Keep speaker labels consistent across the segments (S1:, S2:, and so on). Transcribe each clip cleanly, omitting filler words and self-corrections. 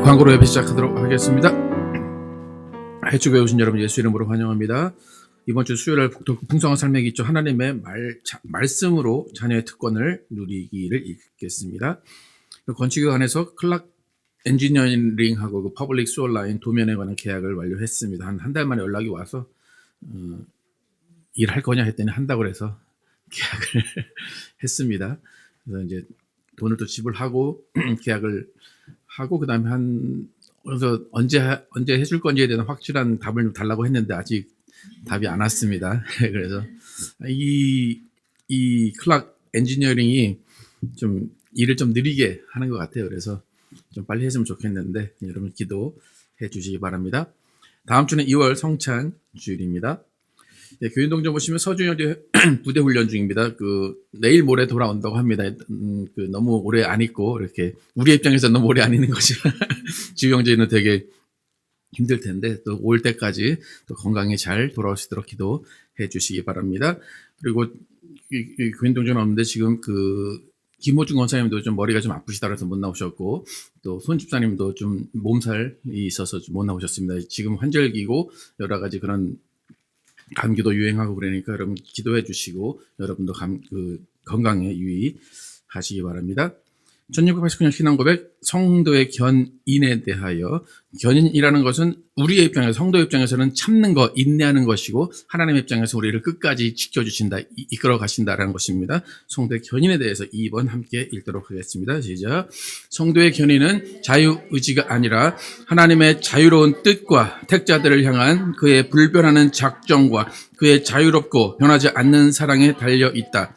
S1: 광고로 예배 시작하도록 하겠습니다. 해주교회 오신 여러분 예수 이름으로 환영합니다. 이번 주 수요일 풍성한 삶의 기초 하나님의 말씀으로 자녀의 특권을 누리기를 읽겠습니다. 건축에 관해서 클락 엔지니어링하고 그 퍼블릭 수어 라인 도면에 관한 계약을 완료했습니다. 한 달 만에 연락이 와서 일할 거냐 했더니 한다고 해서 계약을 했습니다. 그래서 이제 돈을 또 지불하고 계약을 하고 그다음에 그래서 언제 해줄 건지에 대한 확실한 답을 좀 달라고 했는데 아직 답이 안 왔습니다. 그래서 이 클락 엔지니어링이 좀 일을 좀 느리게 하는 것 같아요. 그래서 좀 빨리 했으면 좋겠는데 여러분 기도해 주시기 바랍니다. 다음 주는 2월 성찬 주일입니다. 네, 교인동전 보시면 서준혁 부대 훈련 중입니다. 내일 모레 돌아온다고 합니다. 너무 오래 안 있고 이렇게 우리 입장에서 너무 오래 안 있는 것이 지휘형제는 되게 힘들 텐데 또 올 때까지 또 건강히 잘 돌아올 수 있도록 기도해 주시기 바랍니다. 그리고 교인동전 없는데 지금 김호중 원사님도 좀 머리가 좀 아프시다 그래서 못 나오셨고 또 손 집사님도 좀 몸살이 있어서 좀 못 나오셨습니다. 지금 환절기고 여러 가지 그런 감기도 유행하고 그러니까 여러분 기도해 주시고 여러분도 건강에 유의하시기 바랍니다. 1689년 신앙고백 성도의 견인에 대하여 견인이라는 것은 우리의 입장에서 성도의 입장에서는 참는 것, 인내하는 것이고 하나님의 입장에서 우리를 끝까지 지켜주신다, 이끌어 가신다라는 것입니다. 성도의 견인에 대해서 2번 함께 읽도록 하겠습니다. 시작. 성도의 견인은 자유의지가 아니라 하나님의 자유로운 뜻과 택자들을 향한 그의 불변하는 작정과 그의 자유롭고 변하지 않는 사랑에 달려 있다.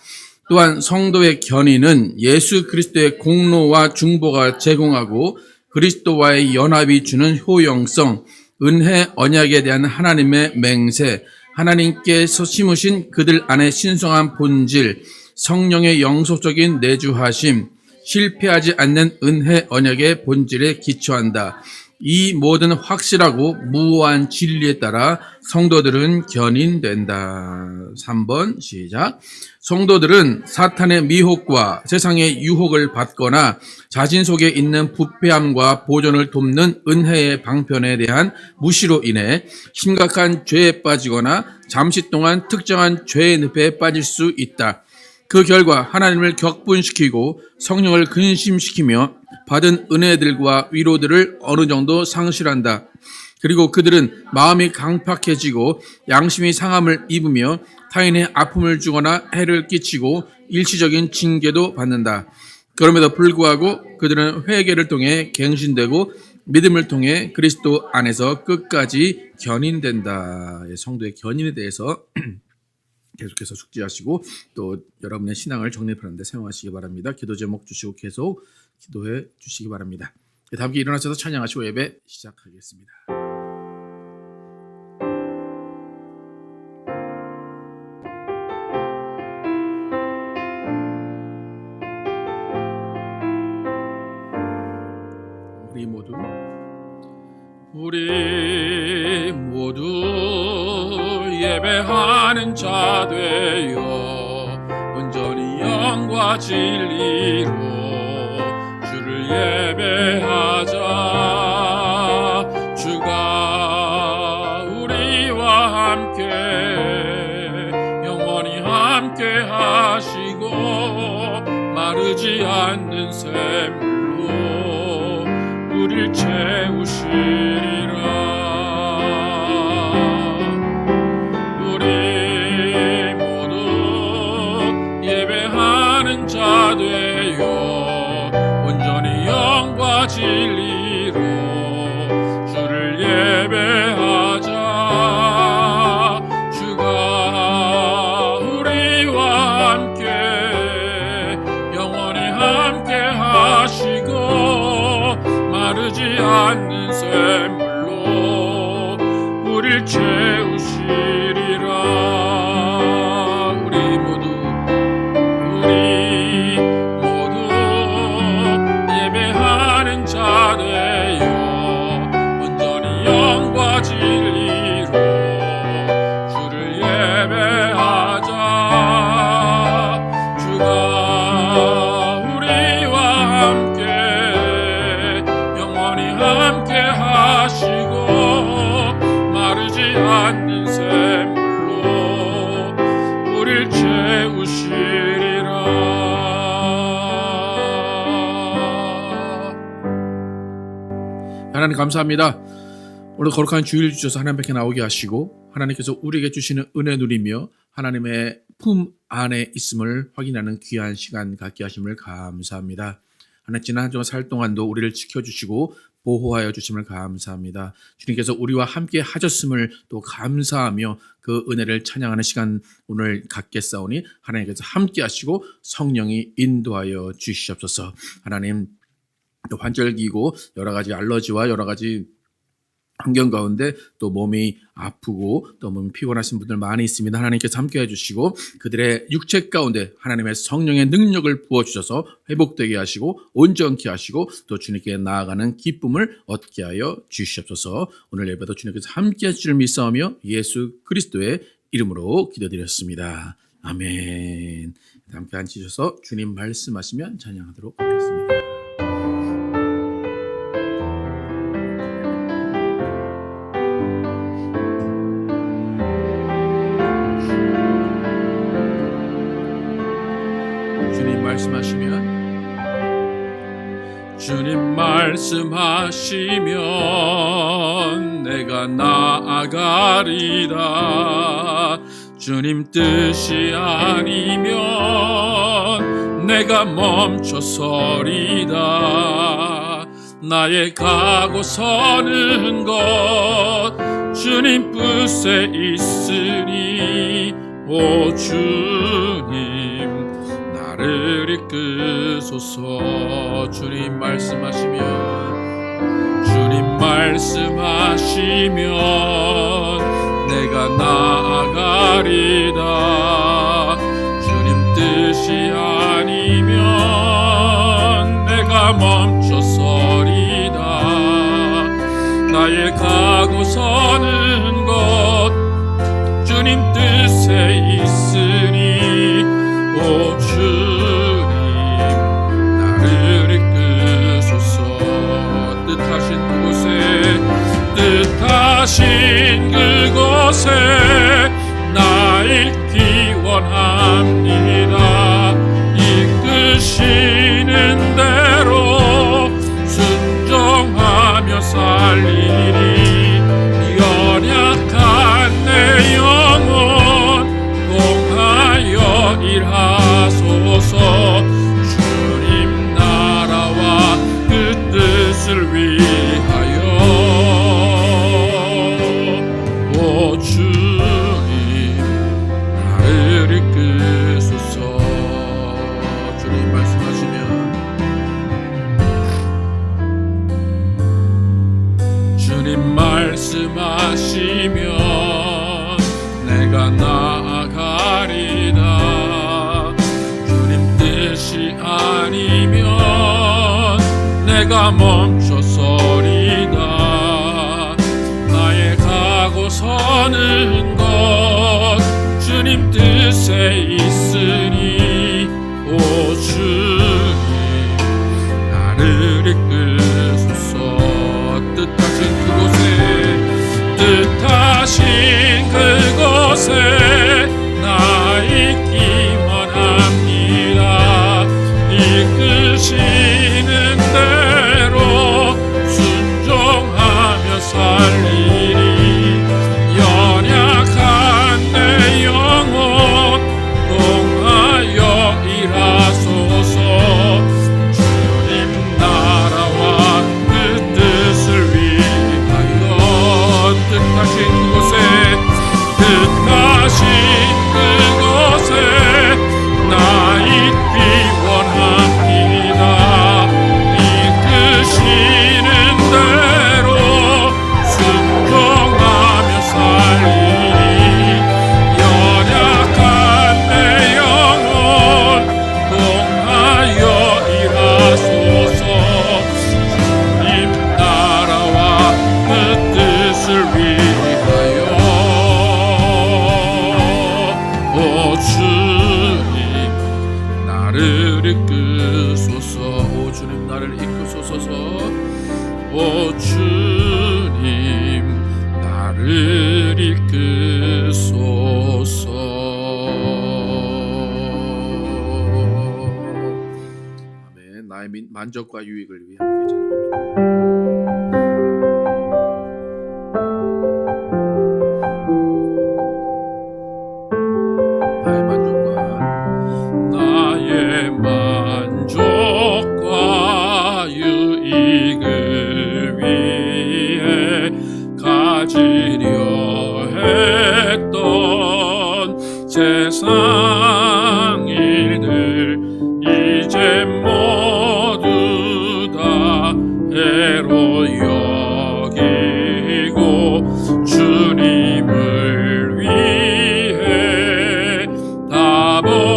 S1: 또한 성도의 견인은 예수 그리스도의 공로와 중보가 제공하고 그리스도와의 연합이 주는 효용성, 은혜 언약에 대한 하나님의 맹세, 하나님께서 심으신 그들 안에 신성한 본질, 성령의 영속적인 내주하심, 실패하지 않는 은혜 언약의 본질에 기초한다. 이 모든 확실하고 무오한 진리에 따라 성도들은 견인된다. 3번 시작. 성도들은 사탄의 미혹과 세상의 유혹을 받거나 자신 속에 있는 부패함과 보존을 돕는 은혜의 방편에 대한 무시로 인해 심각한 죄에 빠지거나 잠시 동안 특정한 죄의 늪에 빠질 수 있다. 그 결과 하나님을 격분시키고 성령을 근심시키며 받은 은혜들과 위로들을 어느 정도 상실한다. 그리고 그들은 마음이 강팍해지고 양심이 상함을 입으며 타인의 아픔을 주거나 해를 끼치고 일시적인 징계도 받는다. 그럼에도 불구하고 그들은 회개를 통해 갱신되고 믿음을 통해 그리스도 안에서 끝까지 견인된다. 성도의 견인에 대해서 계속해서 숙지하시고 또 여러분의 신앙을 정립하는 데 사용하시기 바랍니다. 기도 제목 주시고 계속 기도해 주시기 바랍니다. 다 함께 일어나셔서 찬양하시고 예배 시작하겠습니다. 우리 모두 예배하는 자 되어 온전히 영과 진리로 주를 예배하자. 주가 우리와 함께 영원히 함께 하시고 마르지 않는 샘물로 우리를 채우시리라. 우리 모두 예배하는 자 되어 온전히 영과 진리로 주를 예배하자. 주가 우리와 함께 영원히 함께 하시고 마르지 않는 샘물
S2: 우릴 채우시리라.
S1: 하나님 감사합니다. 오늘 거룩한 주일 주셔서 하나님 밖에 나오게 하시고 하나님께서 우리에게 주시는 은혜 누리며 하나님의 품 안에 있음을 확인하는 귀한 시간 갖게 하심을 감사합니다. 하나님 지난 한 주간 살 동안도 우리를 지켜주시고 보호하여 주심을 감사합니다. 주님께서 우리와 함께 하셨음을 또 감사하며 그 은혜를 찬양하는 시간 오늘 갖겠사오니 하나님께서 함께 하시고 성령이 인도하여 주시옵소서. 하나님 또 환절기고 여러 가지 알러지와 여러 가지 환경 가운데 또 몸이 아프고 또 몸이 피곤하신 분들 많이 있습니다. 하나님께서 함께 해주시고 그들의 육체 가운데 하나님의 성령의 능력을 부어주셔서 회복되게 하시고 온전케 하시고 또 주님께 나아가는 기쁨을 얻게 하여 주시옵소서. 오늘 예배도 주님께서 함께 하실 줄 믿사오며 예수 그리스도의 이름으로 기도드렸습니다. 아멘. 함께 앉으셔서 주님 말씀하시면 찬양하도록 하겠습니다.
S2: 주님 말씀하시면 내가 나아가리라. 주님 뜻이 아니면 내가 멈춰서리다. 나의 가고 서는 것 주님 뜻에 있으니 오 주님 나를 이끄소서. 주님 말씀하시면 내가 나아가리다. 주님 뜻이 아니면 내가 멈춰서리다. 나의 가고 서는 것 주님 뜻에 있으니 오 주님 나를 이끄소서. 뜻하신 그곳에 나 있기 원합니다. 이끄시는 대로 순종하며 살리니 연약한 내 영혼 동하여 일하소서. 주님 나라와 그 뜻을 위하여 오 주님 나를 이끄소서. 주님 말씀하시면 내가 나아가리다. 주님 뜻이 아니면 내가 멈춰서리다. 나의 가고 서는 것 주님 뜻에 있으니 오 주님 나를 이끄소서. 뜻하신 그곳에 나 있기 원합니다. 이끄시는 대로 순종하며 살리니 연약한 내 영혼 동하여 일하소서. 주님 나라와 그 뜻을 위하여 뜻하신 그곳에 나 있기 원합니다. 이끄시는 대로 순종하며 살리니 연약한 내 영혼 동하여 일하소서. 주님 나라와 그 뜻을 위하여 오 주님 나를 이끄소서. 오 주님 나를 이끄소서. 오 주님 나를 이끄소서.
S1: 나의 만족과 유익을 위해 함께 찬양합니다.
S2: 나의 만족과 유익을 위해 가지려 했던 세상 일들 이제 모두 다 해로 여기고 주님을 위해 다 버리네.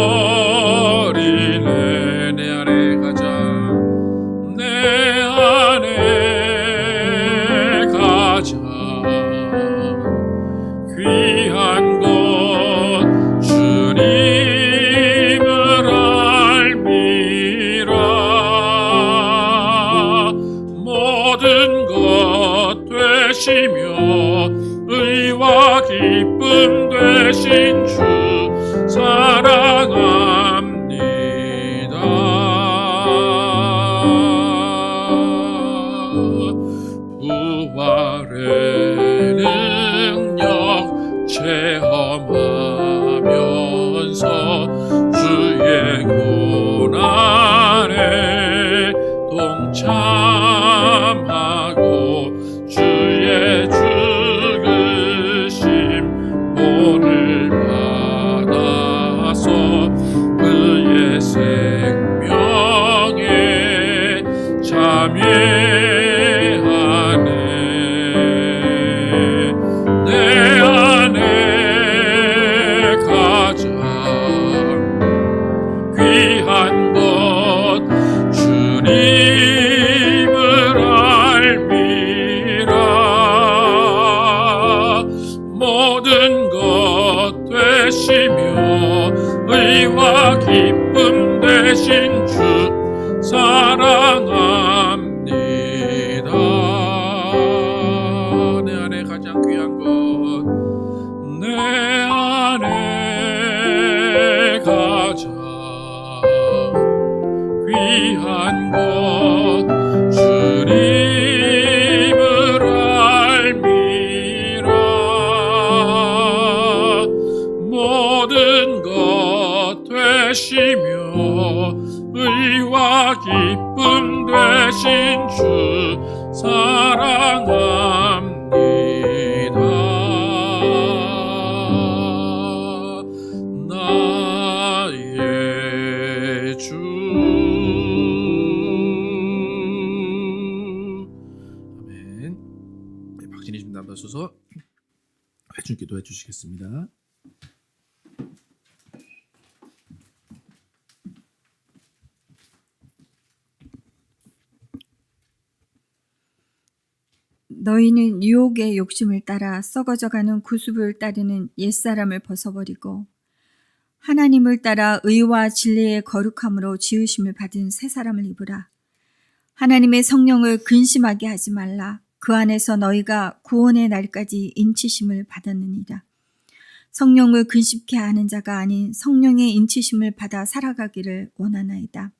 S2: 내 안에 가자. 내 안에 가자. 귀한 것 주님을 알미라. 모든 것 되시며 의와 기쁨 되신 주 사랑합니다. 부활의 능력 체험하면서 주의 고난에 동참하고 주의 죽으심 본을 받아서 그의 생명에 참여하네. 내 안에 가자. 귀한 것 주님을 알미라. 모든 것 되시며 의와 기쁨 되신 주 사랑합니다. 내 안에 가장 귀한 것, 내 안에 가장 귀한 것 주님을 알미라. 모든 것 되시며 의와 기쁨 되신 주 사랑합니다. 나의 주. 아멘. 네, 박진희 좀 나눠서서 회중 기도해 주시겠습니다.
S3: 너희는 유혹의 욕심을 따라 썩어져가는 구습을 따르는 옛사람을 벗어버리고 하나님을 따라 의와 진리의 거룩함으로 지으심을 받은 새 사람을 입으라. 하나님의 성령을 근심하게 하지 말라. 그 안에서 너희가 구원의 날까지 인치심을 받았느니라. 성령을 근심케 하는 자가 아닌 성령의 인치심을 받아 살아가기를 원하나이다.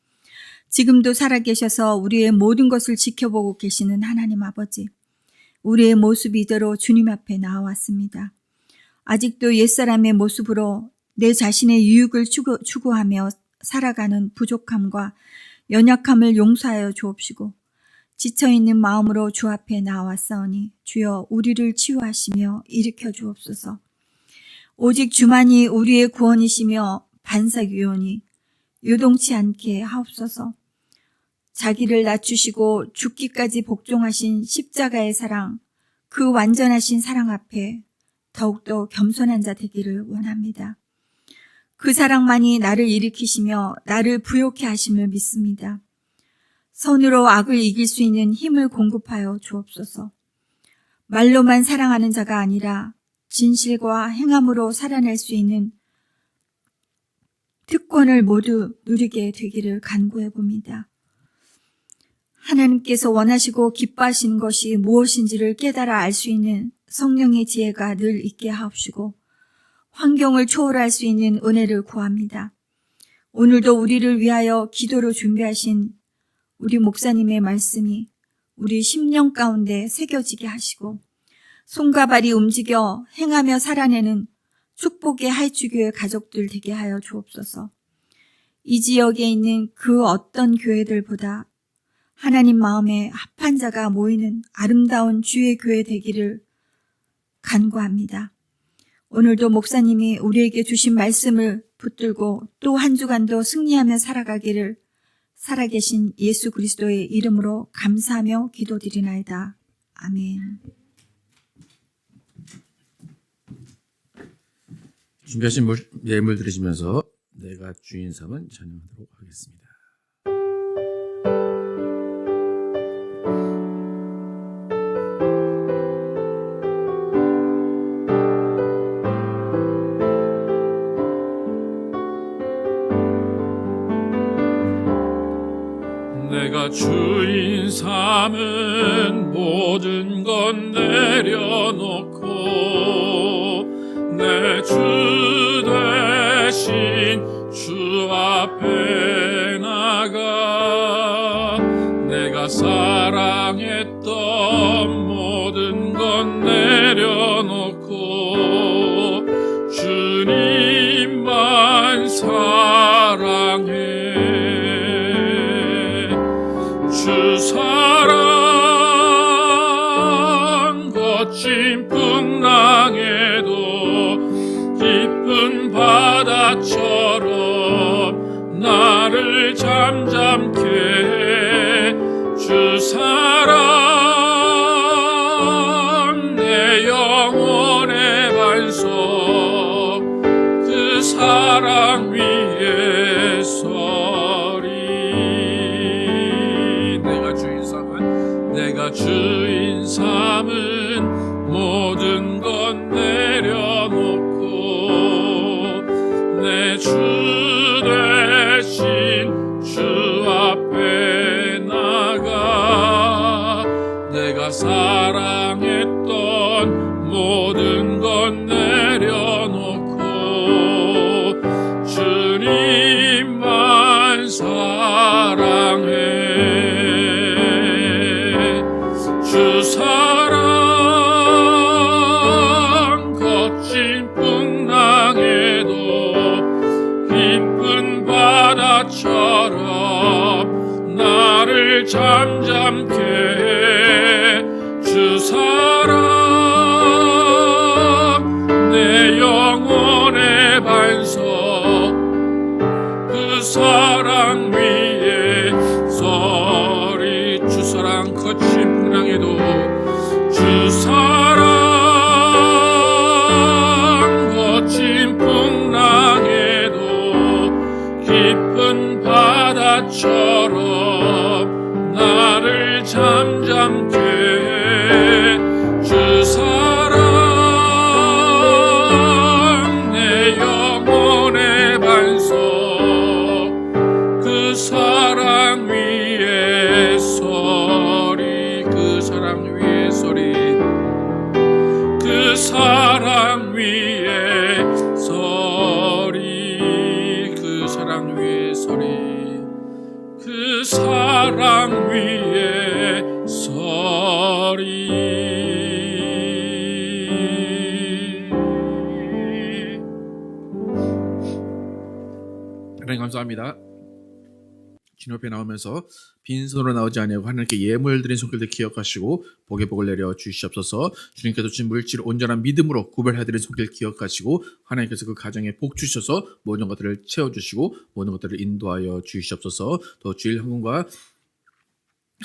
S3: 지금도 살아계셔서 우리의 모든 것을 지켜보고 계시는 하나님 아버지, 우리의 모습 이대로 주님 앞에 나와왔습니다. 아직도 옛사람의 모습으로 내 자신의 유익을 추구하며 살아가는 부족함과 연약함을 용서하여 주옵시고 지쳐있는 마음으로 주 앞에 나와왔사오니 주여 우리를 치유하시며 일으켜 주옵소서. 오직 주만이 우리의 구원이시며 반석이오니 요동치 않게 하옵소서. 자기를 낮추시고 죽기까지 복종하신 십자가의 사랑, 그 완전하신 사랑 앞에 더욱더 겸손한 자 되기를 원합니다. 그 사랑만이 나를 일으키시며 나를 부욕해 하심을 믿습니다. 선으로 악을 이길 수 있는 힘을 공급하여 주옵소서. 말로만 사랑하는 자가 아니라 진실과 행함으로 살아낼 수 있는 특권을 모두 누리게 되기를 간구해 봅니다. 하나님께서 원하시고 기뻐하시는 것이 무엇인지를 깨달아 알 수 있는 성령의 지혜가 늘 있게 하옵시고 환경을 초월할 수 있는 은혜를 구합니다. 오늘도 우리를 위하여 기도로 준비하신 우리 목사님의 말씀이 우리 심령 가운데 새겨지게 하시고 손과 발이 움직여 행하며 살아내는 축복의 하이츠교회 가족들 되게 하여 주옵소서. 이 지역에 있는 그 어떤 교회들보다 하나님 마음에 합한 자가 모이는 아름다운 주의 교회 되기를 간구합니다. 오늘도 목사님이 우리에게 주신 말씀을 붙들고 또 한 주간도 승리하며 살아가기를 살아계신 예수 그리스도의 이름으로 감사하며 기도드리나이다. 아멘.
S1: 준비하신 예물 드리시면서 내가 주인 삼은 찬양하도록 하겠습니다.
S2: 내가 주인 삼은 모든 건 내려놓고 내 주 대신 주 앞에 나가 내가 사랑했던 모든 건 내려놓고 주님만 사랑해 주 사랑 거친 풍랑에도 깊은 바다처럼 나를 잠잠케 해 주 사랑 내 영혼의 반석 그 사랑 위에 서리 내가 주인 삼은 모든 건 내려놓고 내 주 대신 주 앞에 나가 내가 사랑했던 모든 건 내려놓고 주님만 사랑해 주 사랑 거친 풍랑에도 깊은 바다처럼 나를 잠잠케 해 주 사랑 내 영혼의 반석 그 사랑 위에 서리 주 사랑 거친 풍랑에도 주 사랑 거친 풍랑에도 깊은 바다처럼 나를 잠잠케 해 주 사랑 내 영혼의 반석 그 사랑 위에 서리 그 사랑 위에 서리 그 사랑 위에 서리 그 사랑 위에 서리 그 사랑 위에 서리 하나님 감사합니다. 주님 앞에 나오면서 빈손으로 나오지 아니하고 하나님께 예물 드린 손길들 기억하시고 복의 복을 내려 주시옵소서. 주님께서 주신 물질을 온전한 믿음으로 구별해드린 손길 기억하시고 하나님께서 그 가정에 복 주셔서 모든 것들을 채워주시고 모든 것들을 인도하여 주시옵소서. 또 주일 헌금과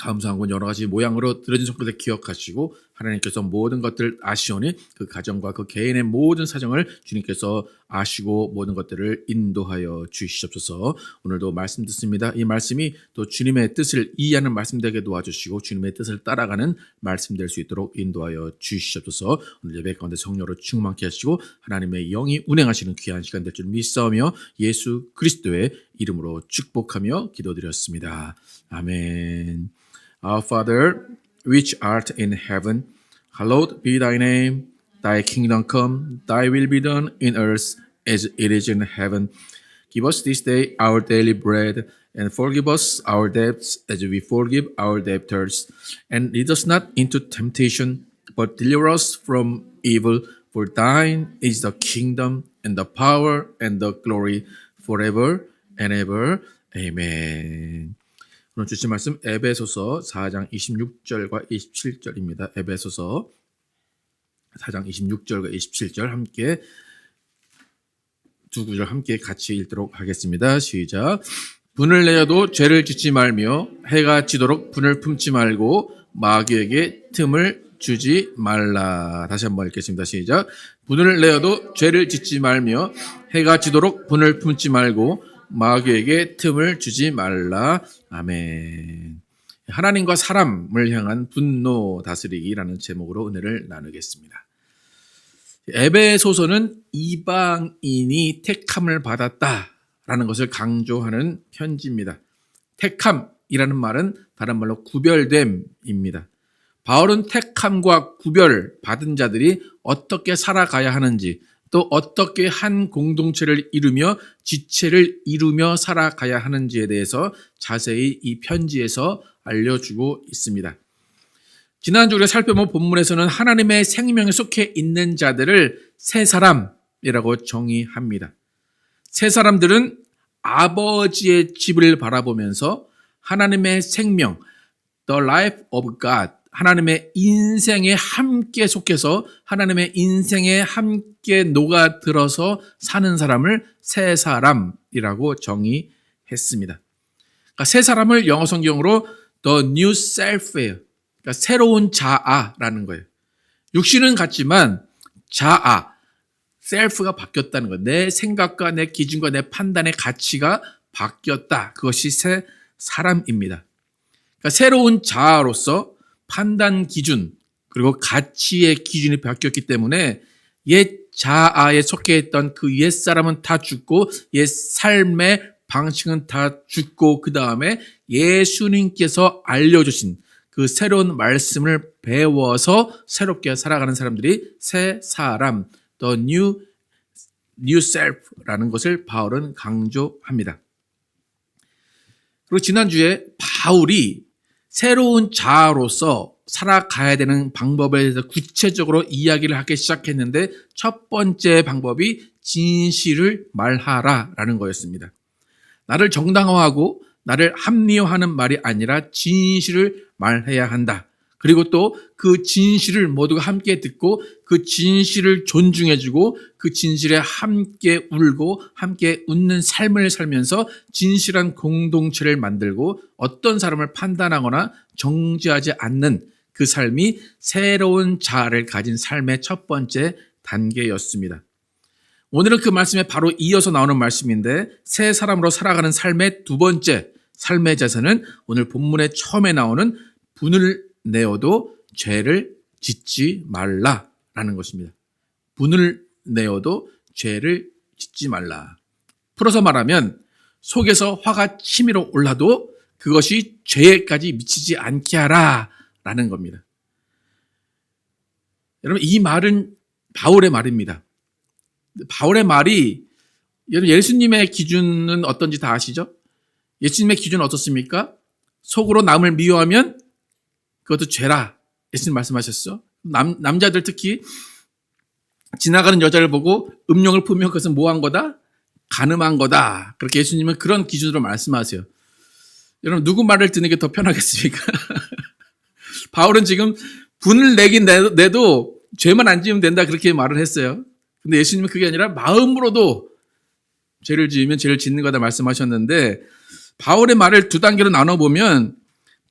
S2: 감사한 건 여러 가지 모양으로 들어진 손길들 기억하시고 하나님께서 모든 것들 아시오니 그 가정과 그 개인의 모든 사정을 주님께서 아시고 모든 것들을 인도하여 주시옵소서. 오늘도 말씀 듣습니다. 이 말씀이 또 주님의 뜻을 이해하는 말씀 되게 도와주시고 주님의 뜻을 따라가는 말씀 될 수 있도록 인도하여 주시옵소서. 오늘 예배 가운데 성령으로 충만케 하시고 하나님의 영이 운행하시는 귀한 시간 될 줄 믿사오며 예수 그리스도의 이름으로 축복하며 기도드렸습니다. 아멘. Our Father, which art in heaven, hallowed be thy name. Thy kingdom come, thy will be done in earth as it is in heaven. Give us this day our daily bread, and forgive us our debts as we forgive our debtors. And lead us not into temptation, but deliver us from evil. For thine is the kingdom, and the power, and the glory, forever and ever. Amen. 오늘 주신 말씀 에베소서 4장 26절과 27절입니다. 에베소서 4장 26절과 27절 함께 두 구절 함께 같이 읽도록 하겠습니다. 시작. 분을 내어도 죄를 짓지 말며 해가 지도록 분을 품지 말고 마귀에게 틈을 주지 말라. 다시 한번 읽겠습니다. 시작. 분을 내어도 죄를 짓지 말며 해가 지도록 분을 품지 말고 마귀에게 틈을 주지 말라. 아멘. 하나님과 사람을 향한 분노 다스리기라는 제목으로 은혜를 나누겠습니다. 에베소서는 이방인이 택함을 받았다라는 것을 강조하는 편지입니다. 택함이라는 말은 다른 말로 구별됨입니다. 바울은 택함과 구별 받은 자들이 어떻게 살아가야 하는지, 또 어떻게 한 공동체를 이루며 지체를 이루며 살아가야 하는지에 대해서 자세히 이 편지에서 알려주고 있습니다. 지난주 우리가 살펴본 본문에서는 하나님의 생명에 속해 있는 자들을 새 사람이라고 정의합니다. 새 사람들은 아버지의 집을 바라보면서 하나님의 생명, the life of God, 하나님의 인생에 함께 속해서 하나님의 인생에 함께 녹아들어서 사는 사람을 새 사람이라고 정의했습니다. 그러니까 새 사람을 영어 성경으로 the new self예요. 그러니까 새로운 자아라는 거예요. 육신은 같지만 자아, self가 바뀌었다는 거예요. 내 생각과 내 기준과 내 판단의 가치가 바뀌었다. 그것이 새 사람입니다. 그러니까 새로운 자아로서 판단 기준 그리고 가치의 기준이 바뀌었기 때문에 옛 자아에 속해 있던 그 옛 사람은 다 죽고 옛 삶의 방식은 다 죽고 그 다음에 예수님께서 알려주신 그 새로운 말씀을 배워서 새롭게 살아가는 사람들이 새 사람, the new self라는 것을 바울은 강조합니다. 그리고 지난주에 바울이 새로운 자아로서 살아가야 되는 방법에 대해서 구체적으로 이야기를 하기 시작했는데 첫 번째 방법이 진실을 말하라라는 거였습니다. 나를 정당화하고 나를 합리화하는 말이 아니라 진실을 말해야 한다. 그리고 또 그 진실을 모두가 함께 듣고 그 진실을 존중해주고 그 진실에 함께 울고 함께 웃는 삶을 살면서 진실한 공동체를 만들고 어떤 사람을 판단하거나 정죄하지 않는 그 삶이 새로운 자아를 가진 삶의 첫 번째 단계였습니다. 오늘은 그 말씀에 바로 이어서 나오는 말씀인데 새 사람으로 살아가는 삶의 두 번째 삶의 자세는 오늘 본문의 처음에 나오는 분을 내어도 죄를 짓지 말라라는 것입니다. 분을 내어도 죄를 짓지 말라. 풀어서 말하면 속에서 화가 치밀어 올라도 그것이 죄까지 미치지 않게 하라라는 겁니다. 여러분 이 말은 바울의 말입니다. 바울의 말이 여러분 예수님의 기준은 어떤지 다 아시죠? 예수님의 기준은 어떻습니까? 속으로 남을 미워하면 그것도 죄라. 예수님 말씀하셨어. 남자들 특히 지나가는 여자를 보고 음욕을 품으면 그것은 뭐한 거다? 간음한 거다. 그렇게 예수님은 그런 기준으로 말씀하세요. 여러분 누구 말을 듣는 게 더 편하겠습니까? 바울은 지금 분을 내긴 내도 죄만 안 지으면 된다 그렇게 말을 했어요. 근데 예수님은 그게 아니라 마음으로도 죄를 지으면 죄를 짓는 거다 말씀하셨는데 바울의 말을 두 단계로 나눠보면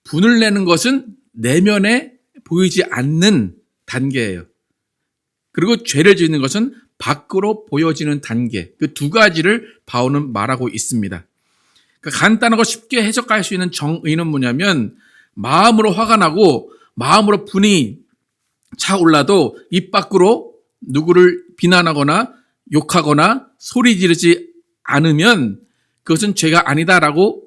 S2: 분을 내는 것은 내면에 보이지 않는 단계예요. 그리고 죄를 짓는 것은 밖으로 보여지는 단계. 그 두 가지를 바울은 말하고 있습니다. 그러니까 간단하고 쉽게 해석할 수 있는 정의는 뭐냐면 마음으로 화가 나고 마음으로 분이 차올라도 입 밖으로 누구를 비난하거나 욕하거나 소리 지르지 않으면 그것은 죄가 아니다라고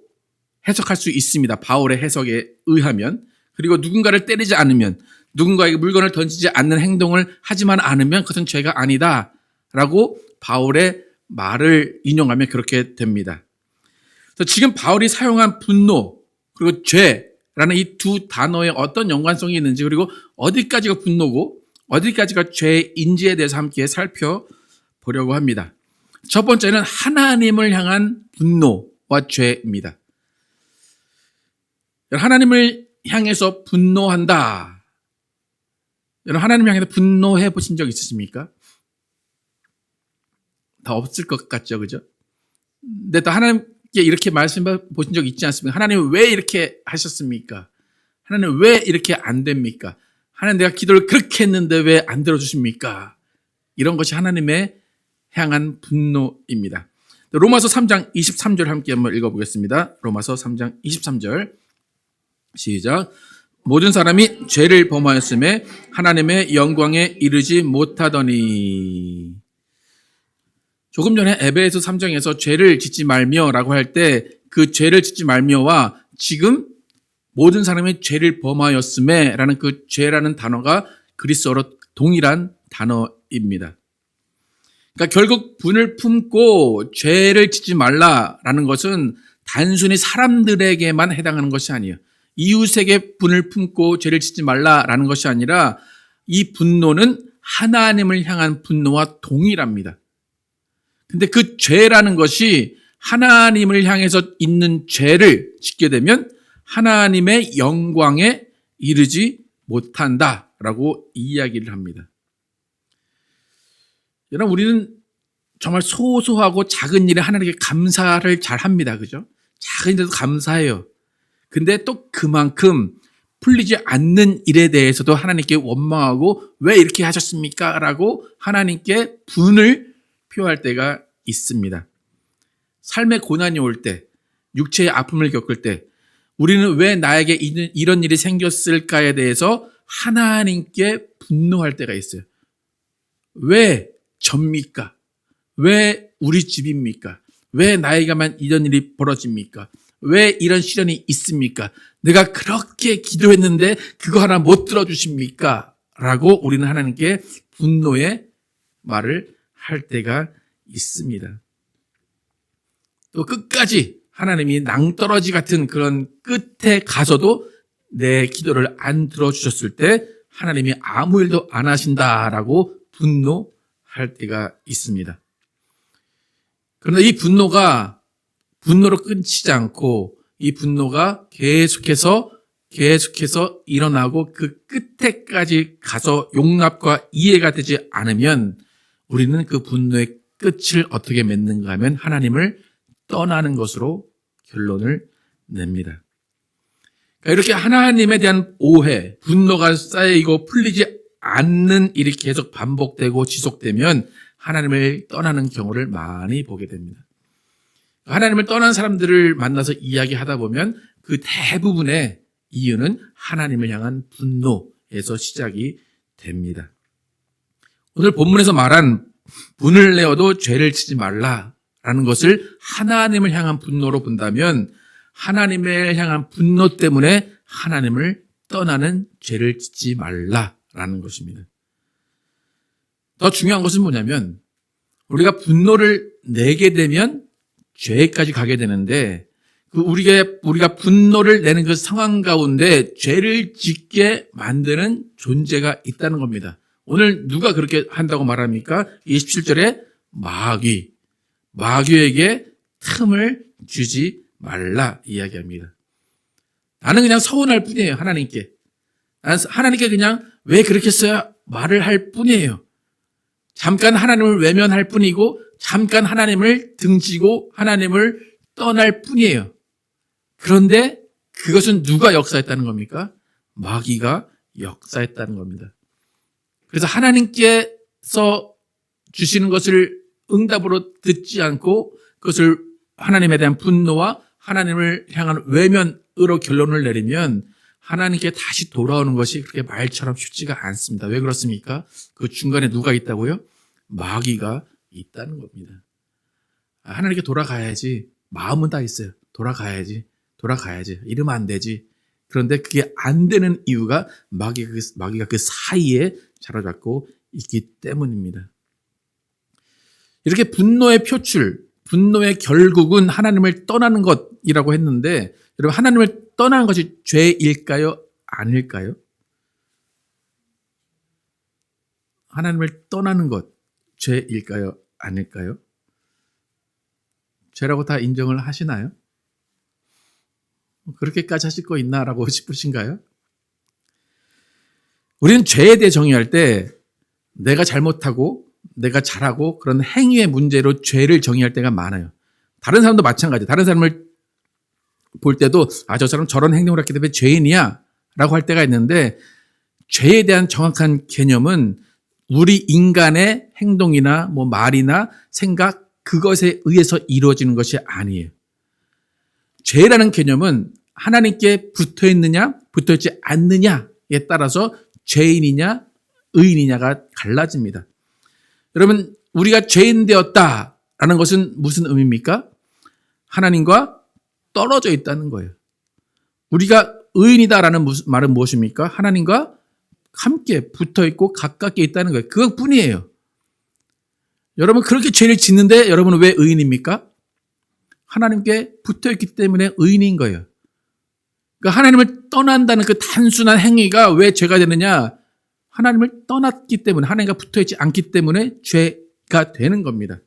S2: 해석할 수 있습니다. 바울의 해석에 의하면. 그리고 누군가를 때리지 않으면 누군가에게 물건을 던지지 않는 행동을 하지만 않으면 그것은 죄가 아니다라고 바울의 말을 인용하면 그렇게 됩니다. 그래서 지금 바울이 사용한 분노 그리고 죄라는 이 두 단어에 어떤 연관성이 있는지, 그리고 어디까지가 분노고 어디까지가 죄인지에 대해서 함께 살펴보려고 합니다. 첫 번째는 하나님을 향한 분노와 죄입니다. 하나님을 향해서 분노한다. 여러분, 하나님을 향해서 분노해 보신 적 있으십니까? 다 없을 것 같죠, 그죠? 근데 또 하나님께 이렇게 말씀해 보신 적 있지 않습니까? 하나님 왜 이렇게 하셨습니까? 하나님 왜 이렇게 안 됩니까? 하나님, 내가 기도를 그렇게 했는데 왜 안 들어주십니까? 이런 것이 하나님의 향한 분노입니다. 로마서 3장 23절 함께 한번 읽어보겠습니다. 로마서 3장 23절 시작. 모든 사람이 죄를 범하였음에 하나님의 영광에 이르지 못하더니. 조금 전에 에베소 3장에서 죄를 짓지 말며라고 할 때 그 죄를 짓지 말며와 지금 모든 사람이 죄를 범하였음에 라는 그 죄라는 단어가 그리스어로 동일한 단어입니다. 그러니까 결국 분을 품고 죄를 짓지 말라라는 것은 단순히 사람들에게만 해당하는 것이 아니에요. 이웃에게 분을 품고 죄를 짓지 말라라는 것이 아니라 이 분노는 하나님을 향한 분노와 동일합니다. 근데 그 죄라는 것이 하나님을 향해서 있는 죄를 짓게 되면 하나님의 영광에 이르지 못한다라고 이야기를 합니다. 여러분, 우리는 정말 소소하고 작은 일에 하나님께 감사를 잘 합니다. 그죠? 작은 일에도 감사해요. 근데 또 그만큼 풀리지 않는 일에 대해서도 하나님께 원망하고 왜 이렇게 하셨습니까? 라고 하나님께 분을 표할 때가 있습니다. 삶의 고난이 올 때, 육체의 아픔을 겪을 때 우리는 왜 나에게 이런 일이 생겼을까에 대해서 하나님께 분노할 때가 있어요. 왜 접니까? 왜 우리 집입니까? 왜 나에게만 이런 일이 벌어집니까? 왜 이런 시련이 있습니까? 내가 그렇게 기도했는데 그거 하나 못 들어주십니까? 라고 우리는 하나님께 분노의 말을 할 때가 있습니다. 또 끝까지 하나님이 낭떠러지 같은 그런 끝에 가서도 내 기도를 안 들어주셨을 때 하나님이 아무 일도 안 하신다라고 분노할 때가 있습니다. 그런데 이 분노가 분노로 끊이지 않고 이 분노가 계속해서 일어나고 그 끝에까지 가서 용납과 이해가 되지 않으면 우리는 그 분노의 끝을 어떻게 맺는가 하면 하나님을 떠나는 것으로 결론을 냅니다. 그러니까 이렇게 하나님에 대한 오해, 분노가 쌓이고 풀리지 않는 일이 계속 반복되고 지속되면 하나님을 떠나는 경우를 많이 보게 됩니다. 하나님을 떠난 사람들을 만나서 이야기하다 보면 그 대부분의 이유는 하나님을 향한 분노에서 시작이 됩니다. 오늘 본문에서 말한 분을 내어도 죄를 지지 말라라는 것을 하나님을 향한 분노로 본다면 하나님을 향한 분노 때문에 하나님을 떠나는 죄를 짓지 말라라는 것입니다. 더 중요한 것은 뭐냐면 우리가 분노를 내게 되면 죄까지 가게 되는데 우리가 분노를 내는 그 상황 가운데 죄를 짓게 만드는 존재가 있다는 겁니다. 오늘 누가 그렇게 한다고 말합니까? 27절에 마귀에게 틈을 주지 말라 이야기합니다. 나는 그냥 서운할 뿐이에요. 하나님께. 하나님께 그냥 왜 그렇게 했어요? 말을 할 뿐이에요. 잠깐 하나님을 외면할 뿐이고 잠깐 하나님을 등지고 하나님을 떠날 뿐이에요. 그런데 그것은 누가 역사했다는 겁니까? 마귀가 역사했다는 겁니다. 그래서 하나님께서 주시는 것을 응답으로 듣지 않고 그것을 하나님에 대한 분노와 하나님을 향한 외면으로 결론을 내리면 하나님께 다시 돌아오는 것이 그렇게 말처럼 쉽지가 않습니다. 왜 그렇습니까? 그 중간에 누가 있다고요? 마귀가 있다는 겁니다. 하나님께 돌아가야지. 마음은 다 있어요. 돌아가야지. 이러면 안 되지. 그런데 그게 안 되는 이유가 마귀가 그 사이에 자로잡고 있기 때문입니다.
S1: 이렇게 분노의 표출, 분노의 결국은 하나님을 떠나는 것이라고 했는데 여러분 하나님을 떠나는 것이 죄일까요? 아닐까요? 하나님을 떠나는 것 죄일까요? 아닐까요? 죄라고 다 인정을 하시나요? 그렇게까지 하실 거 있나라고 싶으신가요? 우리는 죄에 대해 정의할 때 내가 잘못하고 내가 잘하고 그런 행위의 문제로 죄를 정의할 때가 많아요. 다른 사람도 마찬가지예요. 다른 사람을 볼 때도 저 사람 저런 행동을 했기 때문에 죄인이야 라고 할 때가 있는데 죄에 대한 정확한 개념은 우리 인간의 행동이나 뭐 말이나 생각 그것에 의해서 이루어지는 것이 아니에요. 죄라는 개념은 하나님께 붙어 있느냐 붙어 있지 않느냐에 따라서 죄인이냐 의인이냐가 갈라집니다. 여러분 우리가 죄인 되었다라는 것은 무슨 의미입니까? 하나님과 떨어져 있다는 거예요. 우리가 의인이다라는 말은 무엇입니까? 하나님과 함께 붙어 있고 가깝게 있다는 거예요. 그것뿐이에요. 여러분 그렇게 죄를 짓는데 여러분은 왜 의인입니까? 하나님께 붙어 있기 때문에 의인인 거예요. 그러니까 하나님을 떠난다는 그 단순한 행위가 왜 죄가 되느냐? 하나님을 떠났기 때문에 하나님과 붙어 있지 않기 때문에 죄가 되는 겁니다.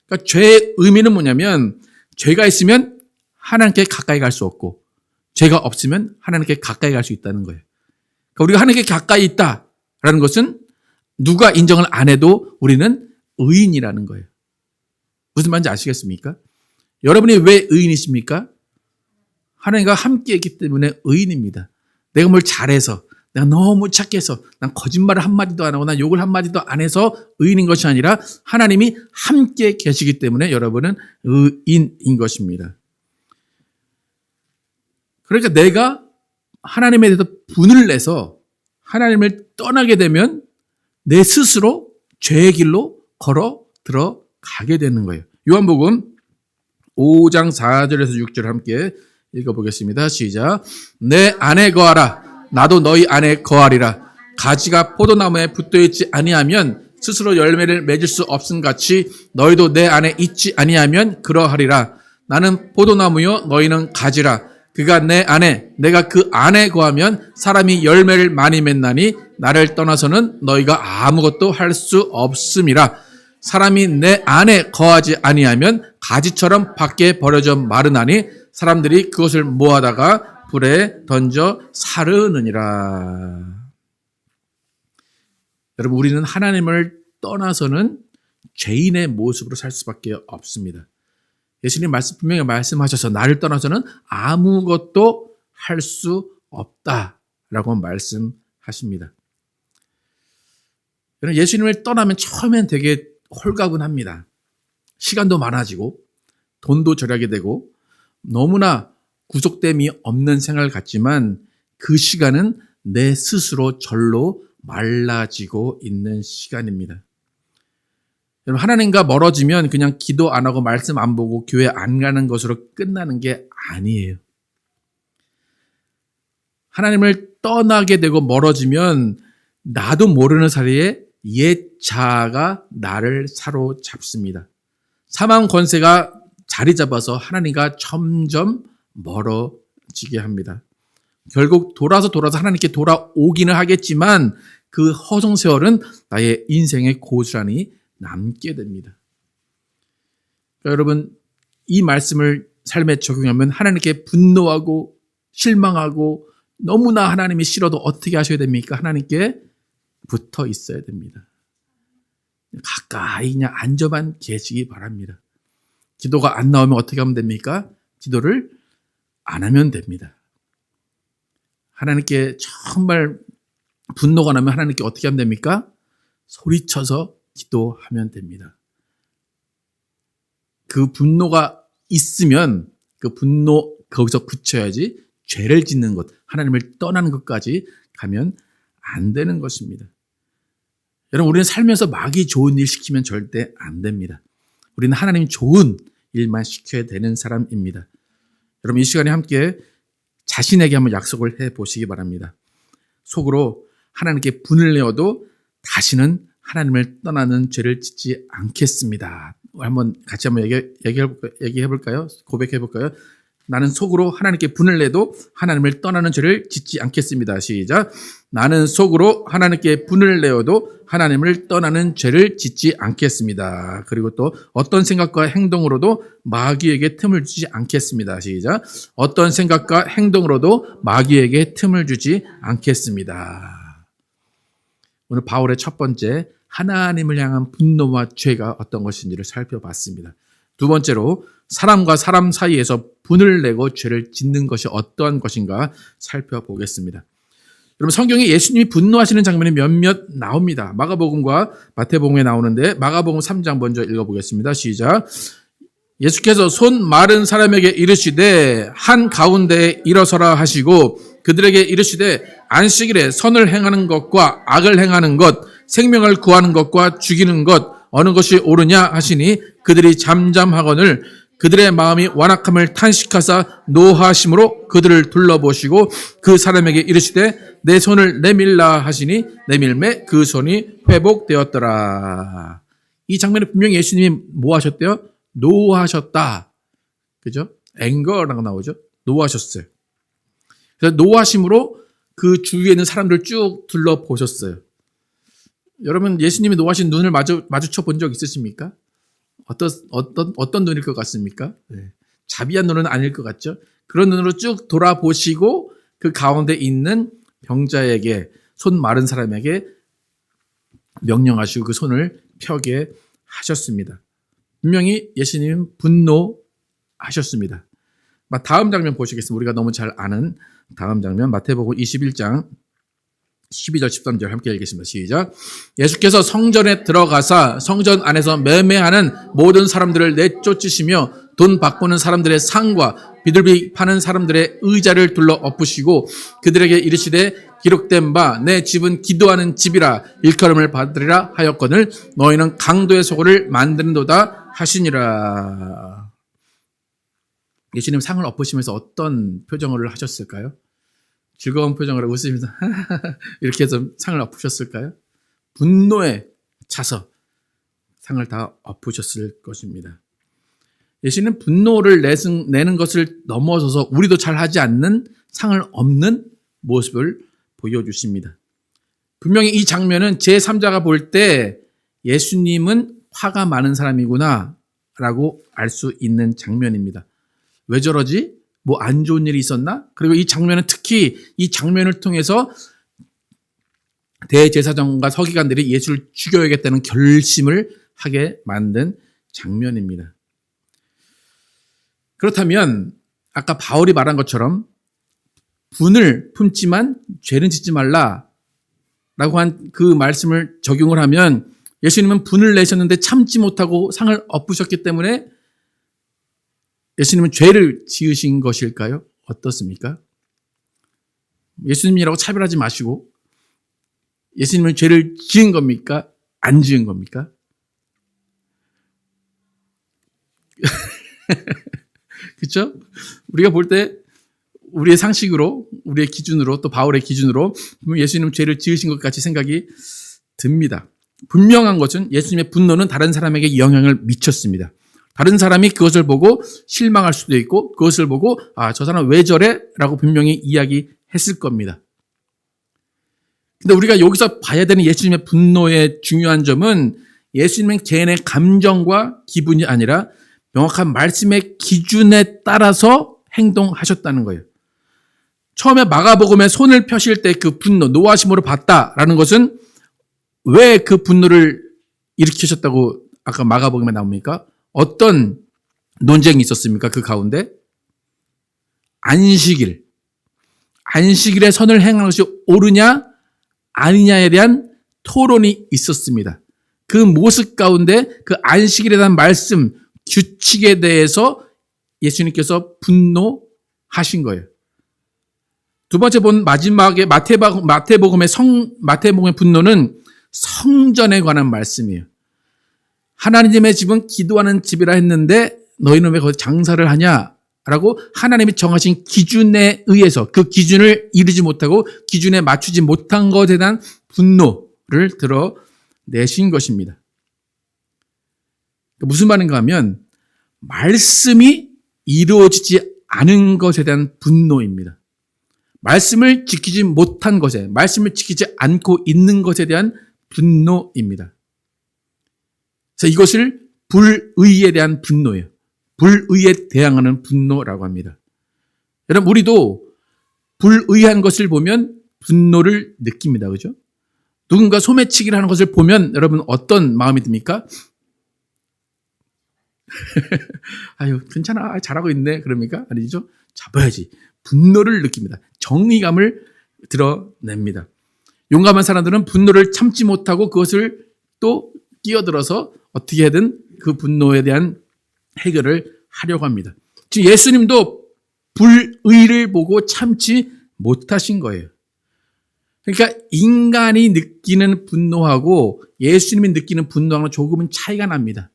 S1: 그러니까 죄의 의미는 뭐냐면 죄가 있으면 하나님께 가까이 갈 수 없고 죄가 없으면 하나님께 가까이 갈 수 있다는 거예요. 그러니까 우리가 하나님께 가까이 있다라는 것은 누가 인정을 안 해도 우리는 의인이라는 거예요. 무슨 말인지 아시겠습니까? 여러분이 왜 의인이십니까? 하나님과 함께 있기 때문에 의인입니다. 내가 뭘 잘해서 내가 너무 착해서 난 거짓말을 한마디도 안 하고 난 욕을 한마디도 안 해서 의인인 것이 아니라 하나님이 함께 계시기 때문에 여러분은 의인인 것입니다. 그러니까 내가 하나님에 대해서 분을 내서 하나님을 떠나게 되면 내 스스로 죄의 길로 걸어 들어가게 되는 거예요. 요한복음 5장 4절에서 6절 함께 읽어보겠습니다. 시작. 내 안에 거하라. 나도 너희 안에 거하리라. 가지가 포도나무에 붙어있지 아니하면 스스로 열매를 맺을 수 없음 같이 너희도 내 안에 있지 아니하면 그러하리라. 나는 포도나무요 너희는 가지라. 그가 내 안에 내가 그 안에 거하면 사람이 열매를 많이 맺나니 나를 떠나서는 너희가 아무것도 할 수 없음이라. 사람이 내 안에 거하지 아니하면 가지처럼 밖에 버려져 마르나니 사람들이 그것을 모아다가 불에 던져 사르느니라. 여러분 우리는 하나님을 떠나서는 죄인의 모습으로 살 수밖에 없습니다. 예수님 분명히 말씀하셔서 나를 떠나서는 아무것도 할 수 없다라고 말씀하십니다. 여러분 예수님을 떠나면 처음엔 되게 홀가분합니다. 시간도 많아지고 돈도 절약이 되고 너무나 구속됨이 없는 생활 같지만 그 시간은 내 스스로 절로 말라지고 있는 시간입니다. 여러분 하나님과 멀어지면 그냥 기도 안 하고 말씀 안 보고 교회 안 가는 것으로 끝나는 게 아니에요. 하나님을 떠나게 되고 멀어지면 나도 모르는 사이에 옛 자아가 나를 사로잡습니다. 사망 권세가 자리 잡아서 하나님과 점점 멀어지게 합니다. 결국 돌아서 하나님께 돌아오기는 하겠지만 그 허송세월은 나의 인생의 고스란히 남게 됩니다. 그러니까 여러분 이 말씀을 삶에 적용하면 하나님께 분노하고 실망하고 너무나 하나님이 싫어도 어떻게 하셔야 됩니까? 하나님께 붙어 있어야 됩니다. 가까이 그냥 앉아만 계시기 바랍니다. 기도가 안 나오면 어떻게 하면 됩니까? 기도를 안 하면 됩니다. 하나님께 정말 분노가 나면 하나님께 어떻게 하면 됩니까? 소리쳐서 기도하면 됩니다. 그 분노가 있으면 그 분노 거기서 그쳐야지 죄를 짓는 것, 하나님을 떠나는 것까지 가면 안 되는 것입니다. 여러분 우리는 살면서 마귀 좋은 일 시키면 절대 안 됩니다. 우리는 하나님 좋은 일만 시켜야 되는 사람입니다. 여러분 이 시간에 함께 자신에게 한번 약속을 해 보시기 바랍니다. 속으로 하나님께 분을 내어도 다시는 하나님을 떠나는 죄를 짓지 않겠습니다. 같이 한번 얘기해 볼까요? 고백해 볼까요? 나는 속으로 하나님께 분을 내도 하나님을 떠나는 죄를 짓지 않겠습니다. 시작. 나는 속으로 하나님께 분을 내어도 하나님을 떠나는 죄를 짓지 않겠습니다. 그리고 또 어떤 생각과 행동으로도 마귀에게 틈을 주지 않겠습니다. 시작. 어떤 생각과 행동으로도 마귀에게 틈을 주지 않겠습니다. 오늘 바울의 첫 번째 하나님을 향한 분노와 죄가 어떤 것인지를 살펴봤습니다. 두 번째로 사람과 사람 사이에서 분을 내고 죄를 짓는 것이 어떠한 것인가 살펴보겠습니다. 여러분, 성경에 예수님이 분노하시는 장면이 몇몇 나옵니다. 마가복음과 마태복음에 나오는데 마가복음 3장 먼저 읽어보겠습니다. 시작. 예수께서 손 마른 사람에게 이르시되 한 가운데에 일어서라 하시고 그들에게 이르시되 안식일에 선을 행하는 것과 악을 행하는 것, 생명을 구하는 것과 죽이는 것 어느 것이 옳으냐 하시니 그들이 잠잠하거늘 그들의 마음이 완악함을 탄식하사 노하심으로 그들을 둘러보시고 그 사람에게 이르시되 내 손을 내밀라 하시니 내밀매 그 손이 회복되었더라. 이 장면에 분명히 예수님이 뭐 하셨대요? 노하셨다. 그죠? 앵거라고 나오죠? 노하셨어요. 그래서 노하심으로 그 주위에 있는 사람들을 쭉 둘러보셨어요. 여러분, 예수님이 노하신 눈을 마주쳐 본 적 있으십니까? 어떤 눈일 것 같습니까? 네. 자비한 눈은 아닐 것 같죠? 그런 눈으로 쭉 돌아보시고 그 가운데 있는 병자에게, 손 마른 사람에게 명령하시고 그 손을 펴게 하셨습니다. 분명히 예수님은 분노하셨습니다. 다음 장면 보시겠습니다. 우리가 너무 잘 아는 다음 장면 마태복음 21장 12절 13절 함께 읽겠습니다. 시작. 예수께서 성전에 들어가사 성전 안에서 매매하는 모든 사람들을 내쫓으시며 돈 바꾸는 사람들의 상과 비둘기 파는 사람들의 의자를 둘러 엎으시고 그들에게 이르시되 기록된 바 내 집은 기도하는 집이라 일컬음을 받으리라 하였거늘 너희는 강도의 소굴을 만드는도다 하시니라. 예수님 상을 엎으시면서 어떤 표정을 하셨을까요? 즐거운 표정으로 웃으면서 이렇게 해서 상을 엎으셨을까요? 분노에 차서 상을 다 엎으셨을 것입니다. 예수님은 분노를 내는 것을 넘어서서 우리도 잘 하지 않는 상을 엎는 모습을 보여주십니다. 분명히 이 장면은 제3자가 볼 때 예수님은 화가 많은 사람이구나 라고 알 수 있는 장면입니다. 왜 저러지? 뭐 안 좋은 일이 있었나? 그리고 이 장면은 특히 이 장면을 통해서 대제사장과 서기관들이 예수를 죽여야겠다는 결심을 하게 만든 장면입니다. 그렇다면 아까 바울이 말한 것처럼 분을 품지만 죄는 짓지 말라 라고 한 그 말씀을 적용을 하면 예수님은 분을 내셨는데 참지 못하고 상을 엎으셨기 때문에 예수님은 죄를 지으신 것일까요? 어떻습니까? 예수님이라고 차별하지 마시고 예수님은 죄를 지은 겁니까? 안 지은 겁니까? 그렇죠? 우리가 볼 때 우리의 상식으로, 우리의 기준으로, 또 바울의 기준으로 예수님은 죄를 지으신 것 같이 생각이 듭니다. 분명한 것은 예수님의 분노는 다른 사람에게 영향을 미쳤습니다. 다른 사람이 그것을 보고 실망할 수도 있고 그것을 보고 저 사람 왜 저래? 라고 분명히 이야기했을 겁니다. 근데 우리가 여기서 봐야 되는 예수님의 분노의 중요한 점은 예수님은 개인의 감정과 기분이 아니라 명확한 말씀의 기준에 따라서 행동하셨다는 거예요. 처음에 마가복음에 손을 펴실 때 그 분노, 노하심으로 봤다라는 것은 왜 그 분노를 일으키셨다고 아까 마가복음에 나옵니까? 어떤 논쟁이 있었습니까? 그 가운데 안식일에 선을 행하는 것이 옳으냐 아니냐에 대한 토론이 있었습니다. 그 모습 가운데 그 안식일에 대한 말씀, 규칙에 대해서 예수님께서 분노하신 거예요. 두 번째 본 마지막에 마태복음의 분노는 성전에 관한 말씀이에요. 하나님의 집은 기도하는 집이라 했는데 너희는 왜 거기 장사를 하냐라고 하나님이 정하신 기준에 의해서 그 기준을 이루지 못하고 기준에 맞추지 못한 것에 대한 분노를 내신 것입니다. 무슨 말인가 하면 말씀이 이루어지지 않은 것에 대한 분노입니다. 말씀을 지키지 못한 것에, 말씀을 지키지 않고 있는 것에 대한 분노입니다. 그래서 이것을 불의에 대한 분노예요. 불의에 대항하는 분노라고 합니다. 여러분, 우리도 불의한 것을 보면 분노를 느낍니다. 그죠? 누군가 소매치기를 하는 것을 보면 여러분 어떤 마음이 듭니까? 아유, 괜찮아. 잘하고 있네. 그럽니까? 아니죠? 잡아야지. 분노를 느낍니다. 정의감을 드러냅니다. 용감한 사람들은 분노를 참지 못하고 그것을 또 끼어들어서 어떻게든 그 분노에 대한 해결을 하려고 합니다. 지금 예수님도 불의를 보고 참지 못하신 거예요. 그러니까 인간이 느끼는 분노하고 예수님이 느끼는 분노하고는 조금은 차이가 납니다.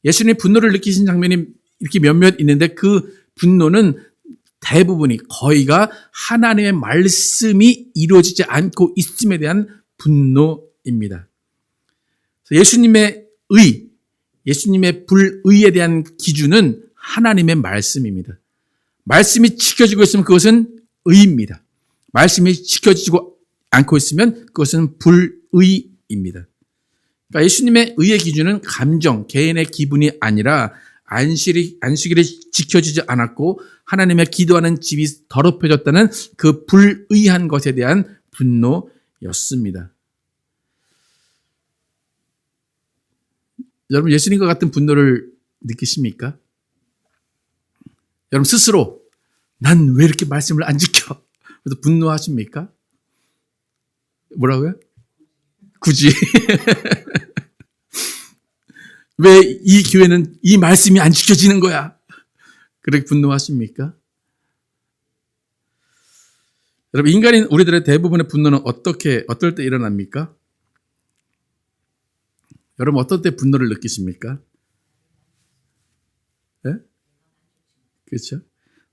S1: 예수님이 분노를 느끼신 장면이 이렇게 몇몇 있는데 그 분노는 대부분이 거의가 하나님의 말씀이 이루어지지 않고 있음에 대한 분노입니다. 예수님의 의, 예수님의 불의에 대한 기준은 하나님의 말씀입니다. 말씀이 지켜지고 있으면 그것은 의입니다. 말씀이 지켜지고 않고 있으면 그것은 불의입니다. 그러니까 예수님의 의의 기준은 감정, 개인의 기분이 아니라 안식일이 지켜지지 않았고 하나님의 기도하는 집이 더럽혀졌다는 그 불의한 것에 대한 분노였습니다. 여러분, 예수님과 같은 분노를 느끼십니까? 여러분 스스로 난 왜 이렇게 말씀을 안 지켜? 그래서 분노하십니까? 뭐라고요? 굳이 왜 이 교회는 이 말씀이 안 지켜지는 거야? 그렇게 분노하십니까? 여러분, 인간인 우리들의 대부분의 분노는 어떨 때 일어납니까? 여러분, 어떨 때 분노를 느끼십니까? 네? 그렇죠?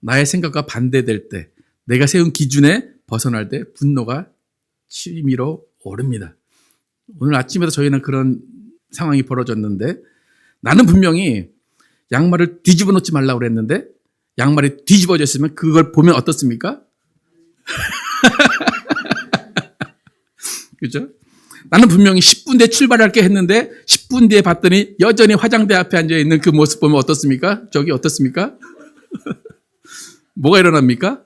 S1: 나의 생각과 반대될 때, 내가 세운 기준에 벗어날 때 분노가 치밀어 오릅니다. 오늘 아침에도 저희는 그런 상황이 벌어졌는데 나는 분명히 양말을 뒤집어 놓지 말라고 그랬는데 양말이 뒤집어졌으면 그걸 보면 어떻습니까? 그죠? 나는 분명히 10분 뒤에 출발할게 했는데 10분 뒤에 봤더니 여전히 화장대 앞에 앉아있는 그 모습 보면 어떻습니까? 저기 어떻습니까? 뭐가 일어납니까?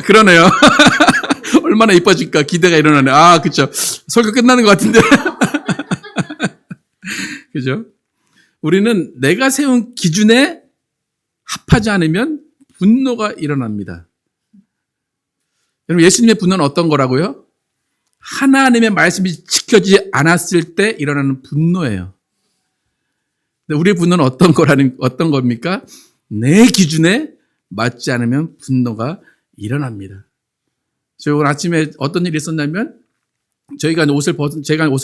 S1: 그러네요. 얼마나 이뻐질까 기대가 일어나네. 아, 그렇죠. 설교 끝나는 것 같은데. 그죠? 우리는 내가 세운 기준에 합하지 않으면 분노가 일어납니다. 여러분, 예수님의 분노는 어떤 거라고요? 하나님의 말씀이 지켜지지 않았을 때 일어나는 분노예요. 근데 우리의 분노는 어떤 겁니까? 내 기준에 맞지 않으면 분노가 일어납니다. 저희 오늘 아침에 어떤 일이 있었냐면 제가 옷을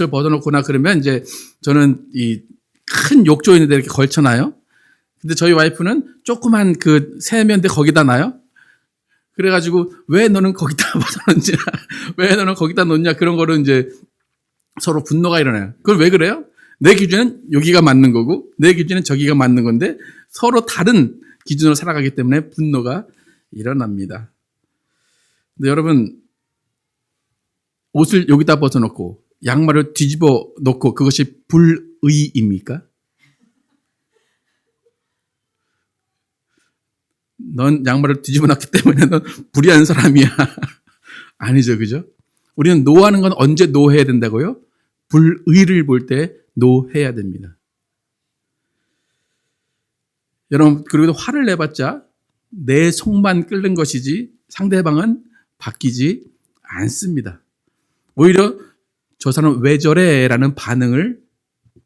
S1: 벗어놓거나 그러면 이제 저는 이 큰 욕조 있는데 이렇게 걸쳐놔요. 근데 저희 와이프는 조그만 그 세면대 거기다 놔요. 그래가지고 왜 너는 거기다 벗어놓냐, 왜 너는 거기다 놓냐 그런 거를 이제 서로 분노가 일어나요. 그걸 왜 그래요? 내 기준은 여기가 맞는 거고 내 기준은 저기가 맞는 건데 서로 다른 기준으로 살아가기 때문에 분노가 일어납니다. 근데 여러분, 옷을 여기다 벗어놓고 양말을 뒤집어 놓고 그것이 불의입니까? 넌 양말을 뒤집어 놨기 때문에 넌 불의한 사람이야. 아니죠, 그죠? 우리는 노하는 건 언제 노해야 된다고요? 불의를 볼 때 노해야 됩니다. 여러분, 그리고 화를 내봤자 내 속만 끓는 것이지 상대방은 바뀌지 않습니다. 오히려 저 사람 왜 저래? 라는 반응을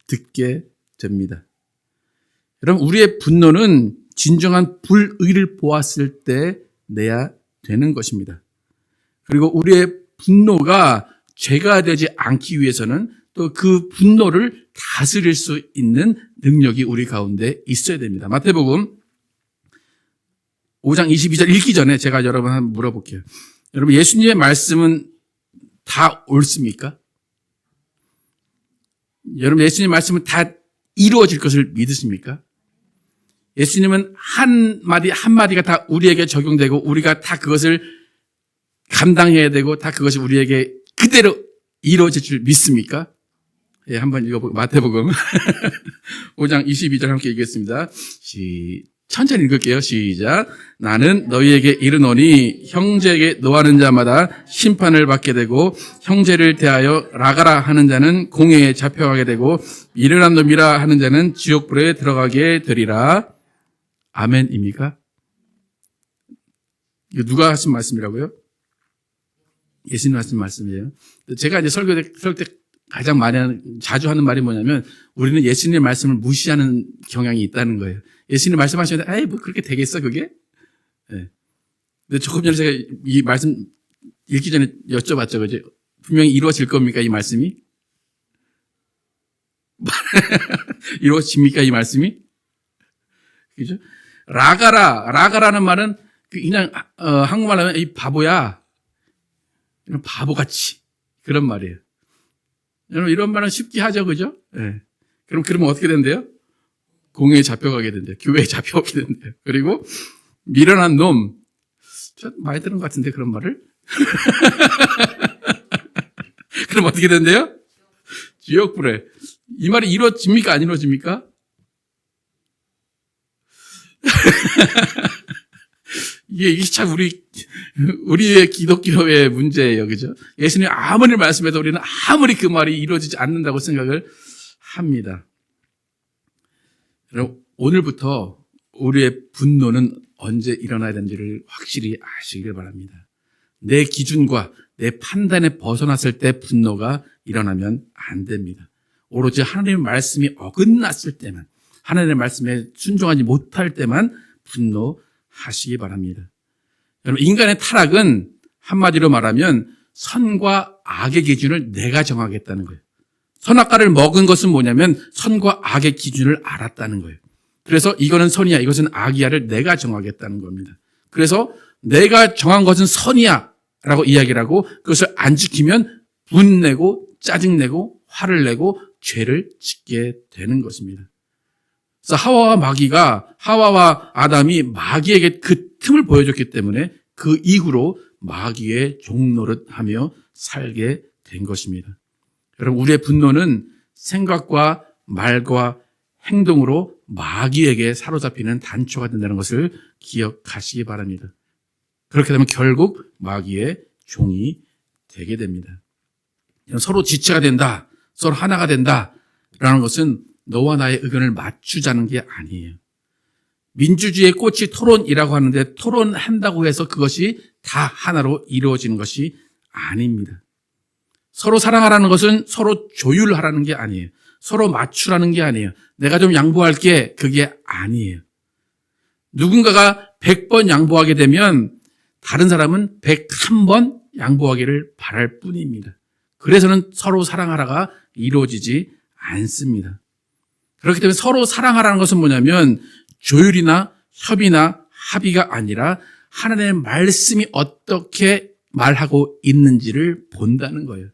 S1: 듣게 됩니다. 여러분, 우리의 분노는 진정한 불의를 보았을 때 내야 되는 것입니다. 그리고 우리의 분노가 죄가 되지 않기 위해서는 또 그 분노를 다스릴 수 있는 능력이 우리 가운데 있어야 됩니다. 마태복음 5장 22절 읽기 전에 제가 여러분 한번 물어볼게요. 여러분, 예수님의 말씀은 다 옳습니까? 여러분, 예수님 말씀은 다 이루어질 것을 믿으십니까? 예수님은 한마디가 다 우리에게 적용되고 우리가 다 그것을 감당해야 되고 다 그것이 우리에게 그대로 이루어질 줄 믿습니까? 예, 한번 읽어보고 마태복음 5장 22절 함께 읽겠습니다. 천천히 읽을게요. 시작. 나는 너희에게 이르노니 형제에게 노하는 자마다 심판을 받게 되고 형제를 대하여 라가라 하는 자는 공회에 잡혀가게 되고 미련한 놈이라 하는 자는 지옥불에 들어가게 되리라. 아멘입니까? 이거 누가 하신 말씀이라고요? 예수님 하신 말씀이에요. 제가 이제 설교 때 가장 자주 하는 말이 뭐냐면 우리는 예수님의 말씀을 무시하는 경향이 있다는 거예요. 예수님 말씀하시는데, 아이, 뭐 그렇게 되겠어, 그게? 네. 근데 조금 전에 제가 이 말씀 읽기 전에 여쭤봤죠, 그죠? 분명히 이루어질 겁니까, 이 말씀이? 이루어집니까, 이 말씀이? 그죠? 라가라는 말은 그냥, 한국말로 하면 이 바보야. 이런 바보같이. 그런 말이에요. 여러분, 이런 말은 쉽게 하죠, 그죠? 네. 그러면 어떻게 된대요? 공회에 잡혀가게 된대요. 교회에 잡혀가게 된대요. 그리고 미련한 놈. 저 많이 들은 것 같은데, 그런 말을? 그럼 어떻게 된대요? 지옥불에. 이 말이 이루어집니까? 안 이루어집니까? 이게 참 우리의 기독교의 문제예요. 그죠? 예수님이 아무리 말씀해도 우리는 아무리 그 말이 이루어지지 않는다고 생각을 합니다. 여러분, 오늘부터 우리의 분노는 언제 일어나야 되는지를 확실히 아시길 바랍니다. 내 기준과 내 판단에 벗어났을 때 분노가 일어나면 안 됩니다. 오로지 하나님의 말씀이 어긋났을 때만, 하나님의 말씀에 순종하지 못할 때만 분노하시기 바랍니다. 여러분, 인간의 타락은 한마디로 말하면 선과 악의 기준을 내가 정하겠다는 거예요. 선악과를 먹은 것은 뭐냐면 선과 악의 기준을 알았다는 거예요. 그래서 이거는 선이야, 이것은 악이야를 내가 정하겠다는 겁니다. 그래서 내가 정한 것은 선이야 라고 이야기를 하고 그것을 안 지키면 분내고 짜증내고 화를 내고 죄를 짓게 되는 것입니다. 그래서 하와와 아담이 마귀에게 그 틈을 보여줬기 때문에 그 이후로 마귀의 종노릇하며 살게 된 것입니다. 여러분, 우리의 분노는 생각과 말과 행동으로 마귀에게 사로잡히는 단초가 된다는 것을 기억하시기 바랍니다. 그렇게 되면 결국 마귀의 종이 되게 됩니다. 서로 지체가 된다, 서로 하나가 된다라는 것은 너와 나의 의견을 맞추자는 게 아니에요. 민주주의의 꽃이 토론이라고 하는데 토론한다고 해서 그것이 다 하나로 이루어지는 것이 아닙니다. 서로 사랑하라는 것은 서로 조율하라는 게 아니에요. 서로 맞추라는 게 아니에요. 내가 좀 양보할게, 그게 아니에요. 누군가가 100번 양보하게 되면 다른 사람은 101번 양보하기를 바랄 뿐입니다. 그래서는 서로 사랑하라가 이루어지지 않습니다. 그렇기 때문에 서로 사랑하라는 것은 뭐냐면 조율이나 협의나 합의가 아니라 하나님의 말씀이 어떻게 말하고 있는지를 본다는 거예요.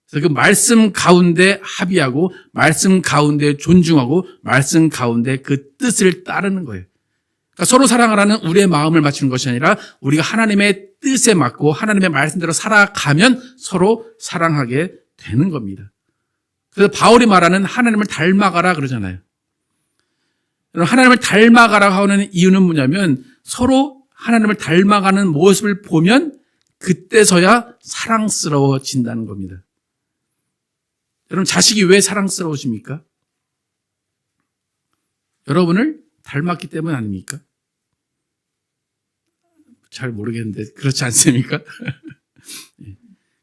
S1: 그래서 그 말씀 가운데 합의하고 말씀 가운데 존중하고 말씀 가운데 그 뜻을 따르는 거예요. 그러니까 서로 사랑하라는 우리의 마음을 맞추는 것이 아니라 우리가 하나님의 뜻에 맞고 하나님의 말씀대로 살아가면 서로 사랑하게 되는 겁니다. 그래서 바울이 말하는 하나님을 닮아가라 그러잖아요. 하나님을 닮아가라 하는 이유는 뭐냐면 서로 하나님을 닮아가는 모습을 보면 그때서야 사랑스러워진다는 겁니다. 여러분, 자식이 왜 사랑스러우십니까? 여러분을 닮았기 때문 아닙니까? 잘 모르겠는데 그렇지 않습니까?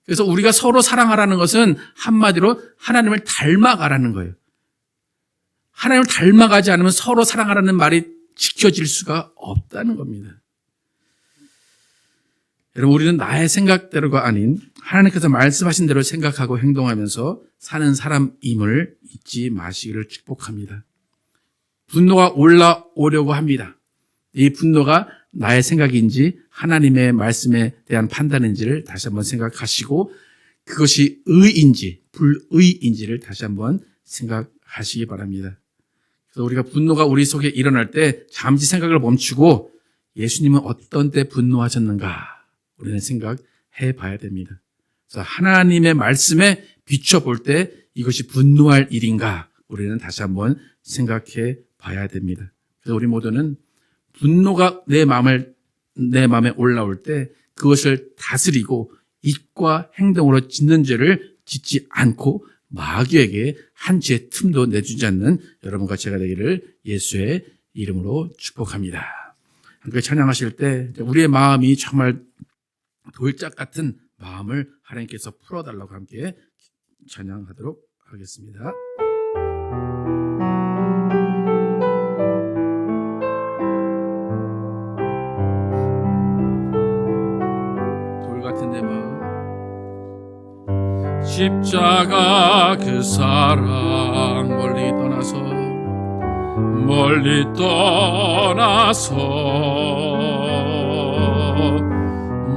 S1: 그래서 우리가 서로 사랑하라는 것은 한마디로 하나님을 닮아가라는 거예요. 하나님을 닮아가지 않으면 서로 사랑하라는 말이 지켜질 수가 없다는 겁니다. 여러분, 우리는 나의 생각대로가 아닌 하나님께서 말씀하신 대로 생각하고 행동하면서 사는 사람임을 잊지 마시기를 축복합니다. 분노가 올라오려고 합니다. 이 분노가 나의 생각인지 하나님의 말씀에 대한 판단인지를 다시 한번 생각하시고 그것이 의인지 불의인지를 다시 한번 생각하시기 바랍니다. 그래서 우리가 분노가 우리 속에 일어날 때 잠시 생각을 멈추고 예수님은 어떤 때 분노하셨는가 우리는 생각해 봐야 됩니다. 그래서 하나님의 말씀에 비춰볼 때 이것이 분노할 일인가 우리는 다시 한번 생각해 봐야 됩니다. 그래서 우리 모두는 분노가 내 마음에 올라올 때 그것을 다스리고 입과 행동으로 짓는 죄를 짓지 않고 마귀에게 한 죄의 틈도 내주지 않는 여러분과 제가 되기를 예수의 이름으로 축복합니다. 함께 찬양하실 때 우리의 마음이 정말 돌짝 같은 마음을 하나님께서 풀어달라고 함께 찬양하도록 하겠습니다. 돌 같은 내 마음 십자가 그 사랑 멀리 떠나서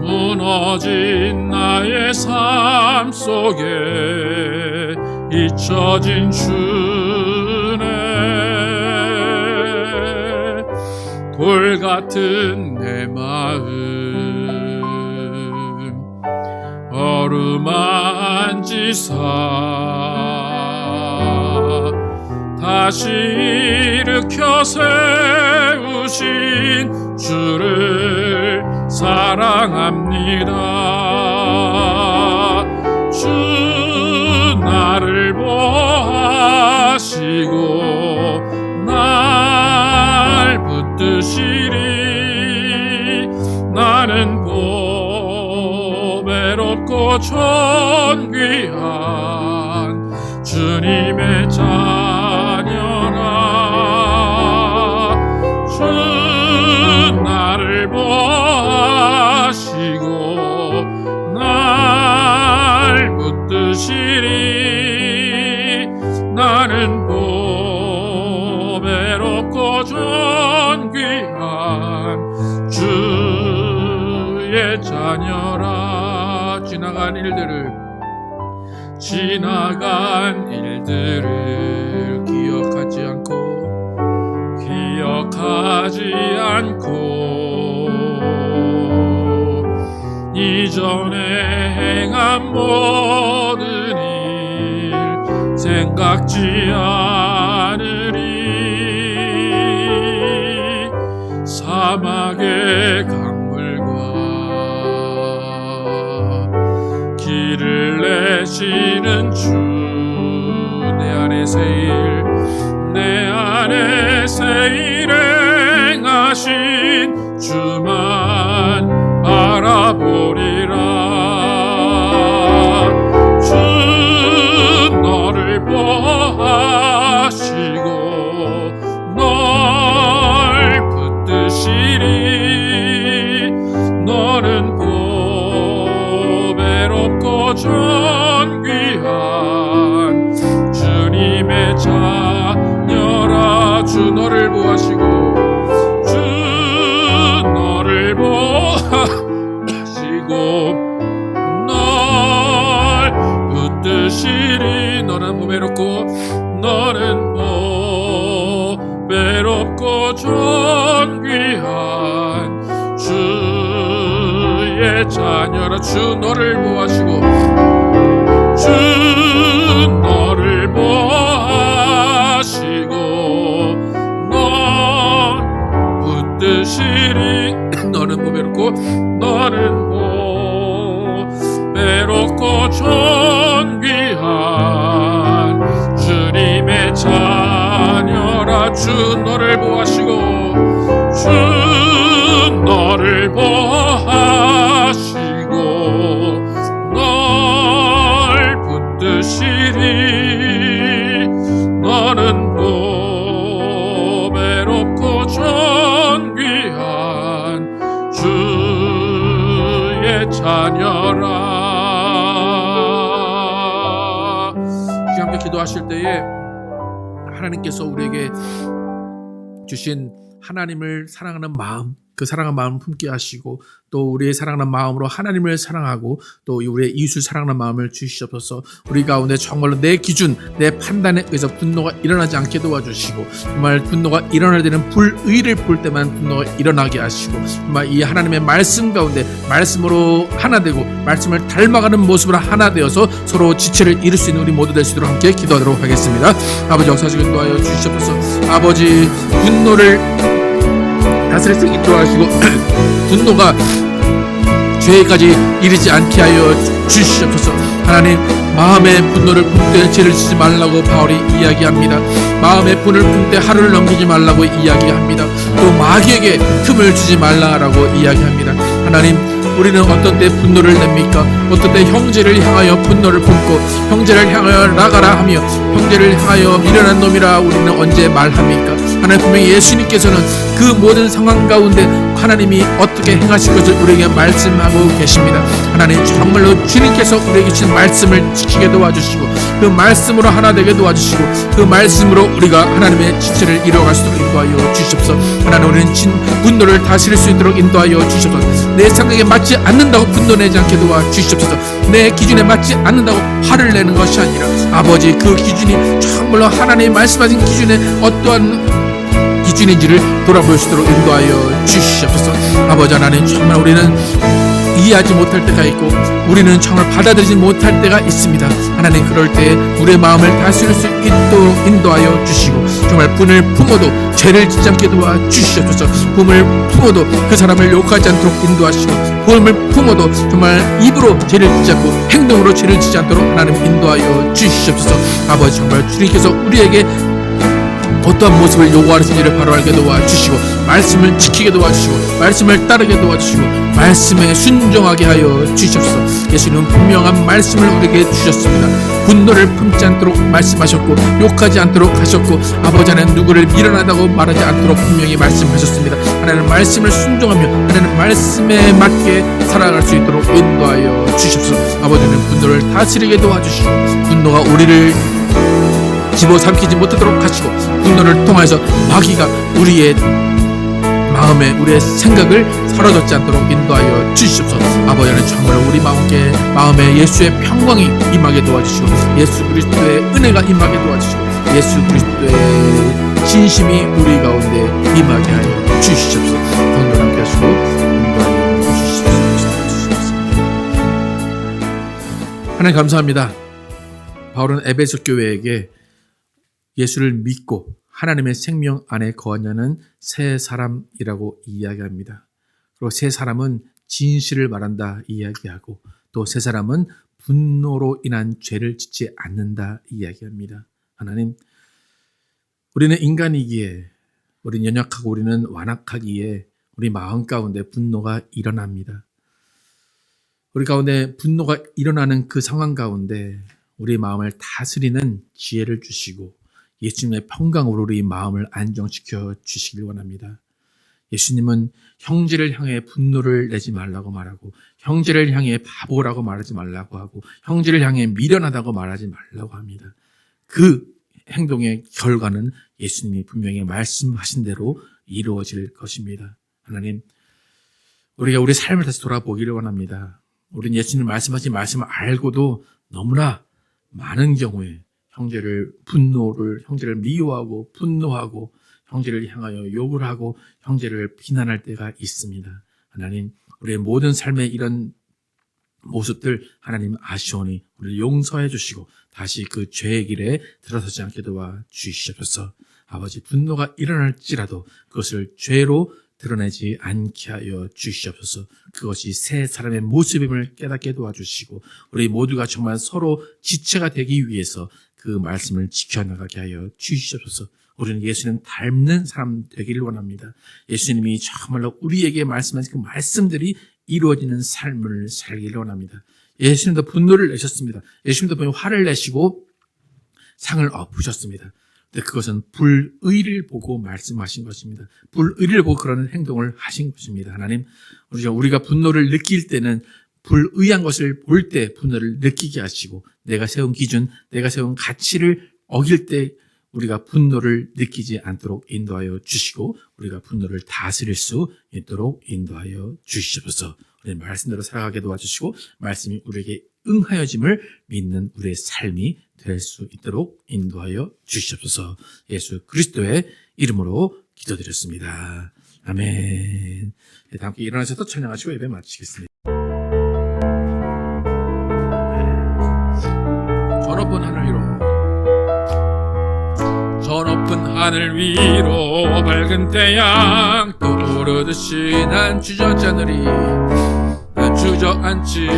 S1: 무너진 나의 삶 속에 잊혀진 주네 돌 같은 내 마음 어루만지사 다시 일으켜 세우신 주를 사랑합니다. 주 나를 보하시고 날 붙드시리 나는 보배롭고 존귀한 주님의 주 나를 보하시고 날 붙드시리 나는 보배롭고 존귀한 주의 자녀라 지나간 일들을 기억하지 않고 이전에 행한 모든 일 생각지 않으리 사막의 강물과 길을 내시는 주 내 안에 새 일 행하신 주만 바라보리라 주 너를 보하시고 널 붙드시리 너는 보배롭고 존귀한 주님의 자녀라 주 너를 보하시고 주 너를 보하시고 널 붙드시리 너는 보배롭고 존귀한 주의 자녀라 주 너를 보하시고 주 너를 보하시고 널 붙드시리 너는 보배롭고 존귀한 주님의 자녀라 주 너를 보하시고 주 너를 보하시고 널 붙드시리 너는 보배롭고 존귀한 주의 자녀라 함께 기도하실 때에 하나님께서 우리에게 주신 하나님을 사랑하는 마음
S2: 그 사랑하는 마음을 품게 하시고 또 우리의 사랑하는 마음으로 하나님을 사랑하고 또 우리의 이웃을 사랑하는 마음을 주시옵소서. 우리 가운데 정말로 내 기준, 내 판단에 의해서 분노가 일어나지 않게 도와주시고 정말 분노가 일어날 때는 불의를 볼 때만 분노가 일어나게 하시고 정말 이 하나님의 말씀 가운데 말씀으로 하나 되고 말씀을 닮아가는 모습으로 하나 되어서 서로 지체를 이룰 수 있는 우리 모두 될 수 있도록 함께 기도하도록 하겠습니다. 아버지 역사하시고 인도하여 주시옵소서. 아버지 분노를 다스릴 수 있도록 하시고 분노가 죄까지 이르지 않게 하여 주시옵소서. 하나님 마음의 분노를 품되 죄를 지지 말라고 바울이 이야기합니다. 마음의 분을 품되 하루를 넘기지 말라고 이야기합니다. 또 마귀에게 틈을 주지 말라라고 이야기합니다. 하나님 우리는 어떤 때 분노를 냅니까? 어떤 때 형제를 향하여 분노를 품고 형제를 향하여 나가라 하며 형제를 향하여 미련한 놈이라 우리는 언제 말합니까? 하나님 분명히 예수님께서는 그 모든 상황 가운데 하나님이 어떻게 행하실 것을 우리에게 말씀하고 계십니다. 하나님 정말로 주님께서 우리에게 주신 말씀을 지키게 도와주시고 그 말씀으로 하나 되게 도와주시고 그 말씀으로 우리가 하나님의 지체를 이루어갈 수 있도록 인도하여 주시옵소서. 하나님 우리는 분노를 다스릴 수 있도록 인도하여 주시옵소서. 내 생각에 맞지 않는다고 분노내지 않게 도와주시옵소서. 내 기준에 맞지 않는다고 화를 내는 것이 아니라 아버지 그 기준이 정말로 하나님이 말씀하신 기준에 어떠한 기준인지를 돌아볼 수 있도록 인도하여 주시옵소서. 아버지 하나님 정말 우리는 이해하지 못할 때가 있고 우리는 정말 받아들이지 못할 때가 있습니다. 하나님 그럴 때 우리의 마음을 다스릴 수 있도록 인도하여 주시고 정말 분을 품어도 죄를 짓지 않게 도와주시옵소서. 분을 품어도 그 사람을 욕하지 않도록 인도하시고 분을 품어도 정말 입으로 죄를 짓지 않고 행동으로 죄를 짓지 않도록 하나님 인도하여 주시옵소서. 아버지 정말 주님께서 우리에게 어떠한 모습을 요구하시는지를 바로 알게 도와주시고 말씀을 지키게 도와주시고 말씀을 따르게 도와주시고 말씀에 순종하게 하여 주시옵소서. 예수님은 분명한 말씀을 우리에게 주셨습니다. 분노를 품지 않도록 말씀하셨고 욕하지 않도록 하셨고 아버지 하나님 누구를 미련하다고 말하지 않도록 분명히 말씀하셨습니다. 하나님 말씀을 순종하며 하나님 말씀에 맞게 살아갈 수 있도록 인도하여 주시옵소서. 아버지는 분노를 다스리게 도와주시고 분노가 우리를 집어삼키지 못하도록 하시고 분노를 통해서 마귀가 우리의 마음에 우리의 생각을 사로잡지 않도록 인도하여 주시옵소서. 아버지 하나님 정말 우리 마음에 예수의 평강이 임하게 도와주시고 예수 그리스도의 은혜가 임하게 도와주시고 예수 그리스도의 진심이 우리 가운데 임하게 하여 주시옵소서. 성령 함께 하시고 인도하여 주시옵소서. 하나님 감사합니다. 바울은 에베소 교회에게 예수를 믿고 하나님의 생명 안에 거하냐는 새 사람이라고 이야기합니다. 그리고 새 사람은 진실을 말한다 이야기하고 또 새 사람은 분노로 인한 죄를 짓지 않는다 이야기합니다. 하나님, 우리는 인간이기에 우리는 연약하고 우리는 완악하기에 우리 마음 가운데 분노가 일어납니다. 우리 가운데 분노가 일어나는 그 상황 가운데 우리 마음을 다스리는 지혜를 주시고 예수님의 평강으로 우리 마음을 안정시켜 주시길 원합니다. 예수님은 형제를 향해 분노를 내지 말라고 말하고 형제를 향해 바보라고 말하지 말라고 하고 형제를 향해 미련하다고 말하지 말라고 합니다. 그 행동의 결과는 예수님이 분명히 말씀하신 대로 이루어질 것입니다. 하나님, 우리가 우리 삶을 다시 돌아보기를 원합니다. 우리는 예수님 말씀하신 말씀을 알고도 너무나 많은 경우에 형제를 미워하고 분노하고 형제를 향하여 욕을 하고 형제를 비난할 때가 있습니다. 하나님, 우리의 모든 삶의 이런 모습들 하나님 아시오니 우리를 용서해 주시고 다시 그 죄의 길에 들어서지 않게 도와주시옵소서. 아버지, 분노가 일어날지라도 그것을 죄로 드러내지 않게 하여 주시옵소서. 그것이 새 사람의 모습임을 깨닫게 도와주시고 우리 모두가 정말 서로 지체가 되기 위해서 그 말씀을 지켜나가게 하여 주시옵소서. 우리는 예수님 닮는 사람 되기를 원합니다. 예수님이 정말로 우리에게 말씀하신 그 말씀들이 이루어지는 삶을 살기를 원합니다. 예수님도 분노를 내셨습니다. 예수님도 분명히 화를 내시고 상을 엎으셨습니다. 근데 그것은 불의를 보고 말씀하신 것입니다. 불의를 보고 그런 행동을 하신 것입니다. 하나님, 우리가 분노를 느낄 때는 불의한 것을 볼 때 분노를 느끼게 하시고 내가 세운 기준, 내가 세운 가치를 어길 때
S1: 우리가 분노를 느끼지 않도록 인도하여 주시고 우리가 분노를 다스릴 수 있도록 인도하여 주시옵소서. 우리 말씀대로 살아가게 도와주시고 말씀이 우리에게 응하여짐을 믿는 우리의 삶이 될 수 있도록 인도하여 주시옵소서. 예수 그리스도의 이름으로 기도드렸습니다. 아멘. 네, 다 함께 일어나셔서 찬양하시고 예배 마치겠습니다. 저 높은 하늘 위로 저 높은 하늘 위로 밝은 태양 떠오르듯이 난 주저앉지 않으리 난 주저앉지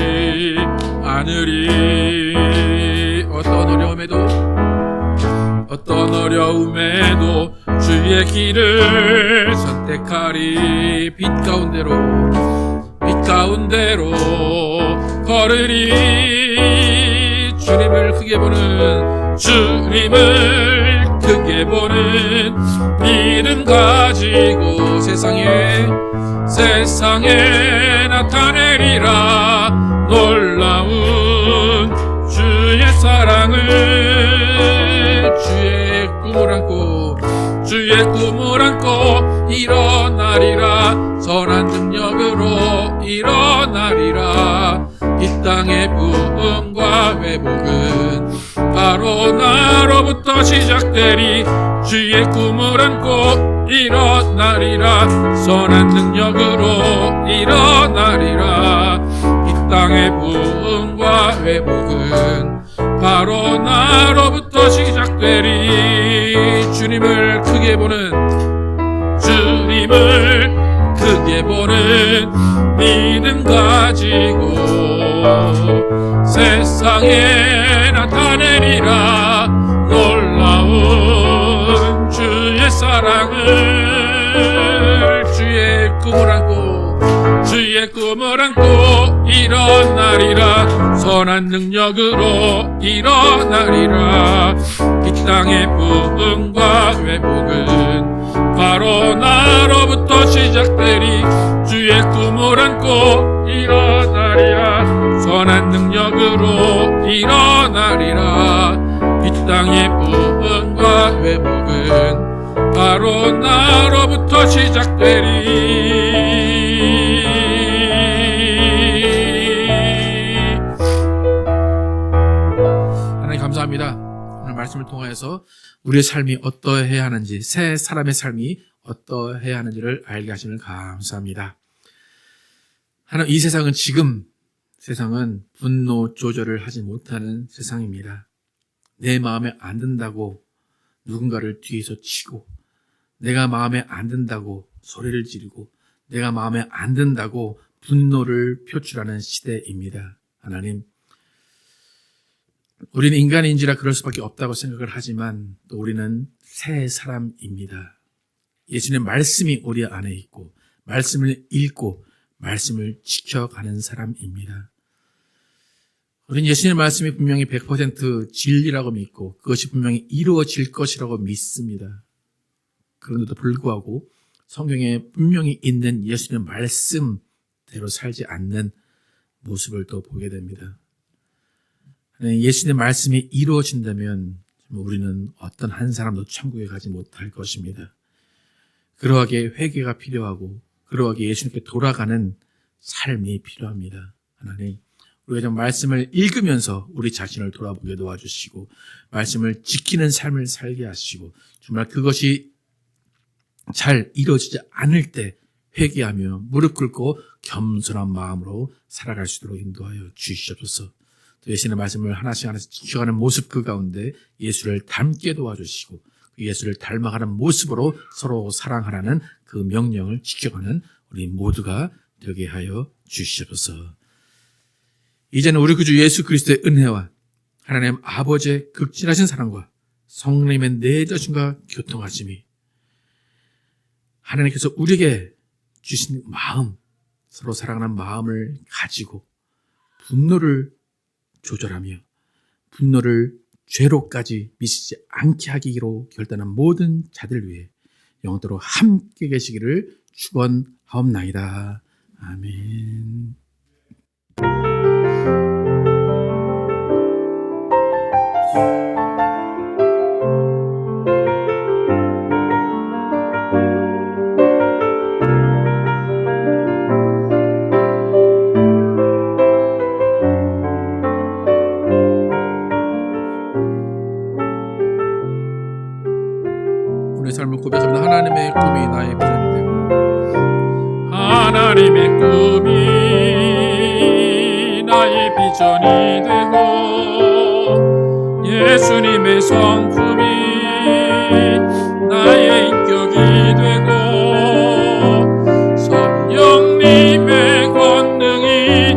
S1: 않으리 어떤 어려움에도 주의 길을 선택하리 빛 가운데로 걸으리 주님을 크게 보는 믿음 가지고 세상에 나타내리라 놀라운 주의 사랑을 주의 꿈을 안고 일어나리라 선한 능력으로 일어나리라 이 땅의 부흥과 회복은 바로 나로부터 시작되리 주의 꿈을 안고 일어나리라 선한 능력으로 일어나리라 이 땅의 부흥과 회복은 바로 나로부터 시작되리 주님을 크게 보는 믿음 가지고 세상에 나타내리라 놀라운 주의 사랑을 주의 꿈을 안고 일어나리라 선한 능력으로 일어나리라 이 땅의 부흥과 회복은 바로 나로부터 시작되리 주의 꿈을 안고 일어나리라 선한 능력으로 일어나리라 이 땅의 부흥과 회복은 바로 나로부터 시작되리 하나님 감사합니다. 오늘 말씀을 통하여서 우리의 삶이 어떠해야 하는지 새 사람의 삶이 어떠해야 하는지를 알게 하심을 감사합니다. 하나님 이 세상은 분노 조절을 하지 못하는 세상입니다. 내 마음에 안 든다고 누군가를 뒤에서 치고 내가 마음에 안 든다고 소리를 지르고 내가 마음에 안 든다고 분노를 표출하는 시대입니다. 하나님 우리는 인간인지라 그럴 수밖에 없다고 생각을 하지만 또 우리는 새 사람입니다. 예수님의 말씀이 우리 안에 있고 말씀을 읽고 말씀을 지켜가는 사람입니다. 우리는 예수님의 말씀이 분명히 100% 진리라고 믿고 그것이 분명히 이루어질 것이라고 믿습니다. 그런데도 불구하고 성경에 분명히 있는 예수님의 말씀대로 살지 않는 모습을 또 보게 됩니다. 예수님의 말씀이 이루어진다면 우리는 어떤 한 사람도 천국에 가지 못할 것입니다. 그러하게 회개가 필요하고 그러하게 예수님께 돌아가는 삶이 필요합니다. 하나님 우리가 좀 말씀을 읽으면서 우리 자신을 돌아보게 도와주시고 말씀을 지키는 삶을 살게 하시고 정말 그것이 잘 이루어지지 않을 때 회개하며 무릎 꿇고 겸손한 마음으로 살아갈 수 있도록 인도하여 주시옵소서. 또 예수님의 말씀을 하나씩 지켜가는 모습 그 가운데 예수를 닮게 도와주시고 그 예수를 닮아가는 모습으로 서로 사랑하라는 그 명령을 지켜가는 우리 모두가 되게 하여 주시옵소서. 이제는 우리 구주 예수 그리스도의 은혜와 하나님 아버지의 극진하신 사랑과 성령님의 내주심과 교통하심이 하나님께서 우리에게 주신 마음, 서로 사랑하는 마음을 가지고 분노를 조절하며 분노를 죄로까지 미치지 않게 하기로 결단한 모든 자들 위해 영원토록 함께 계시기를 축원하옵나이다. 아멘.
S2: 오늘 삶을 고백합니다. 하나님의 꿈이 나의 비전이 되고
S4: 하나님의 꿈이 나의 비전이 되고 예수님의 성품이 나의 인격이 되고 성령님의 권능이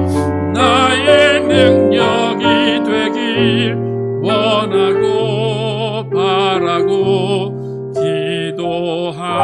S4: 나의 능력이 되길 원하고 바라고 기도합니다.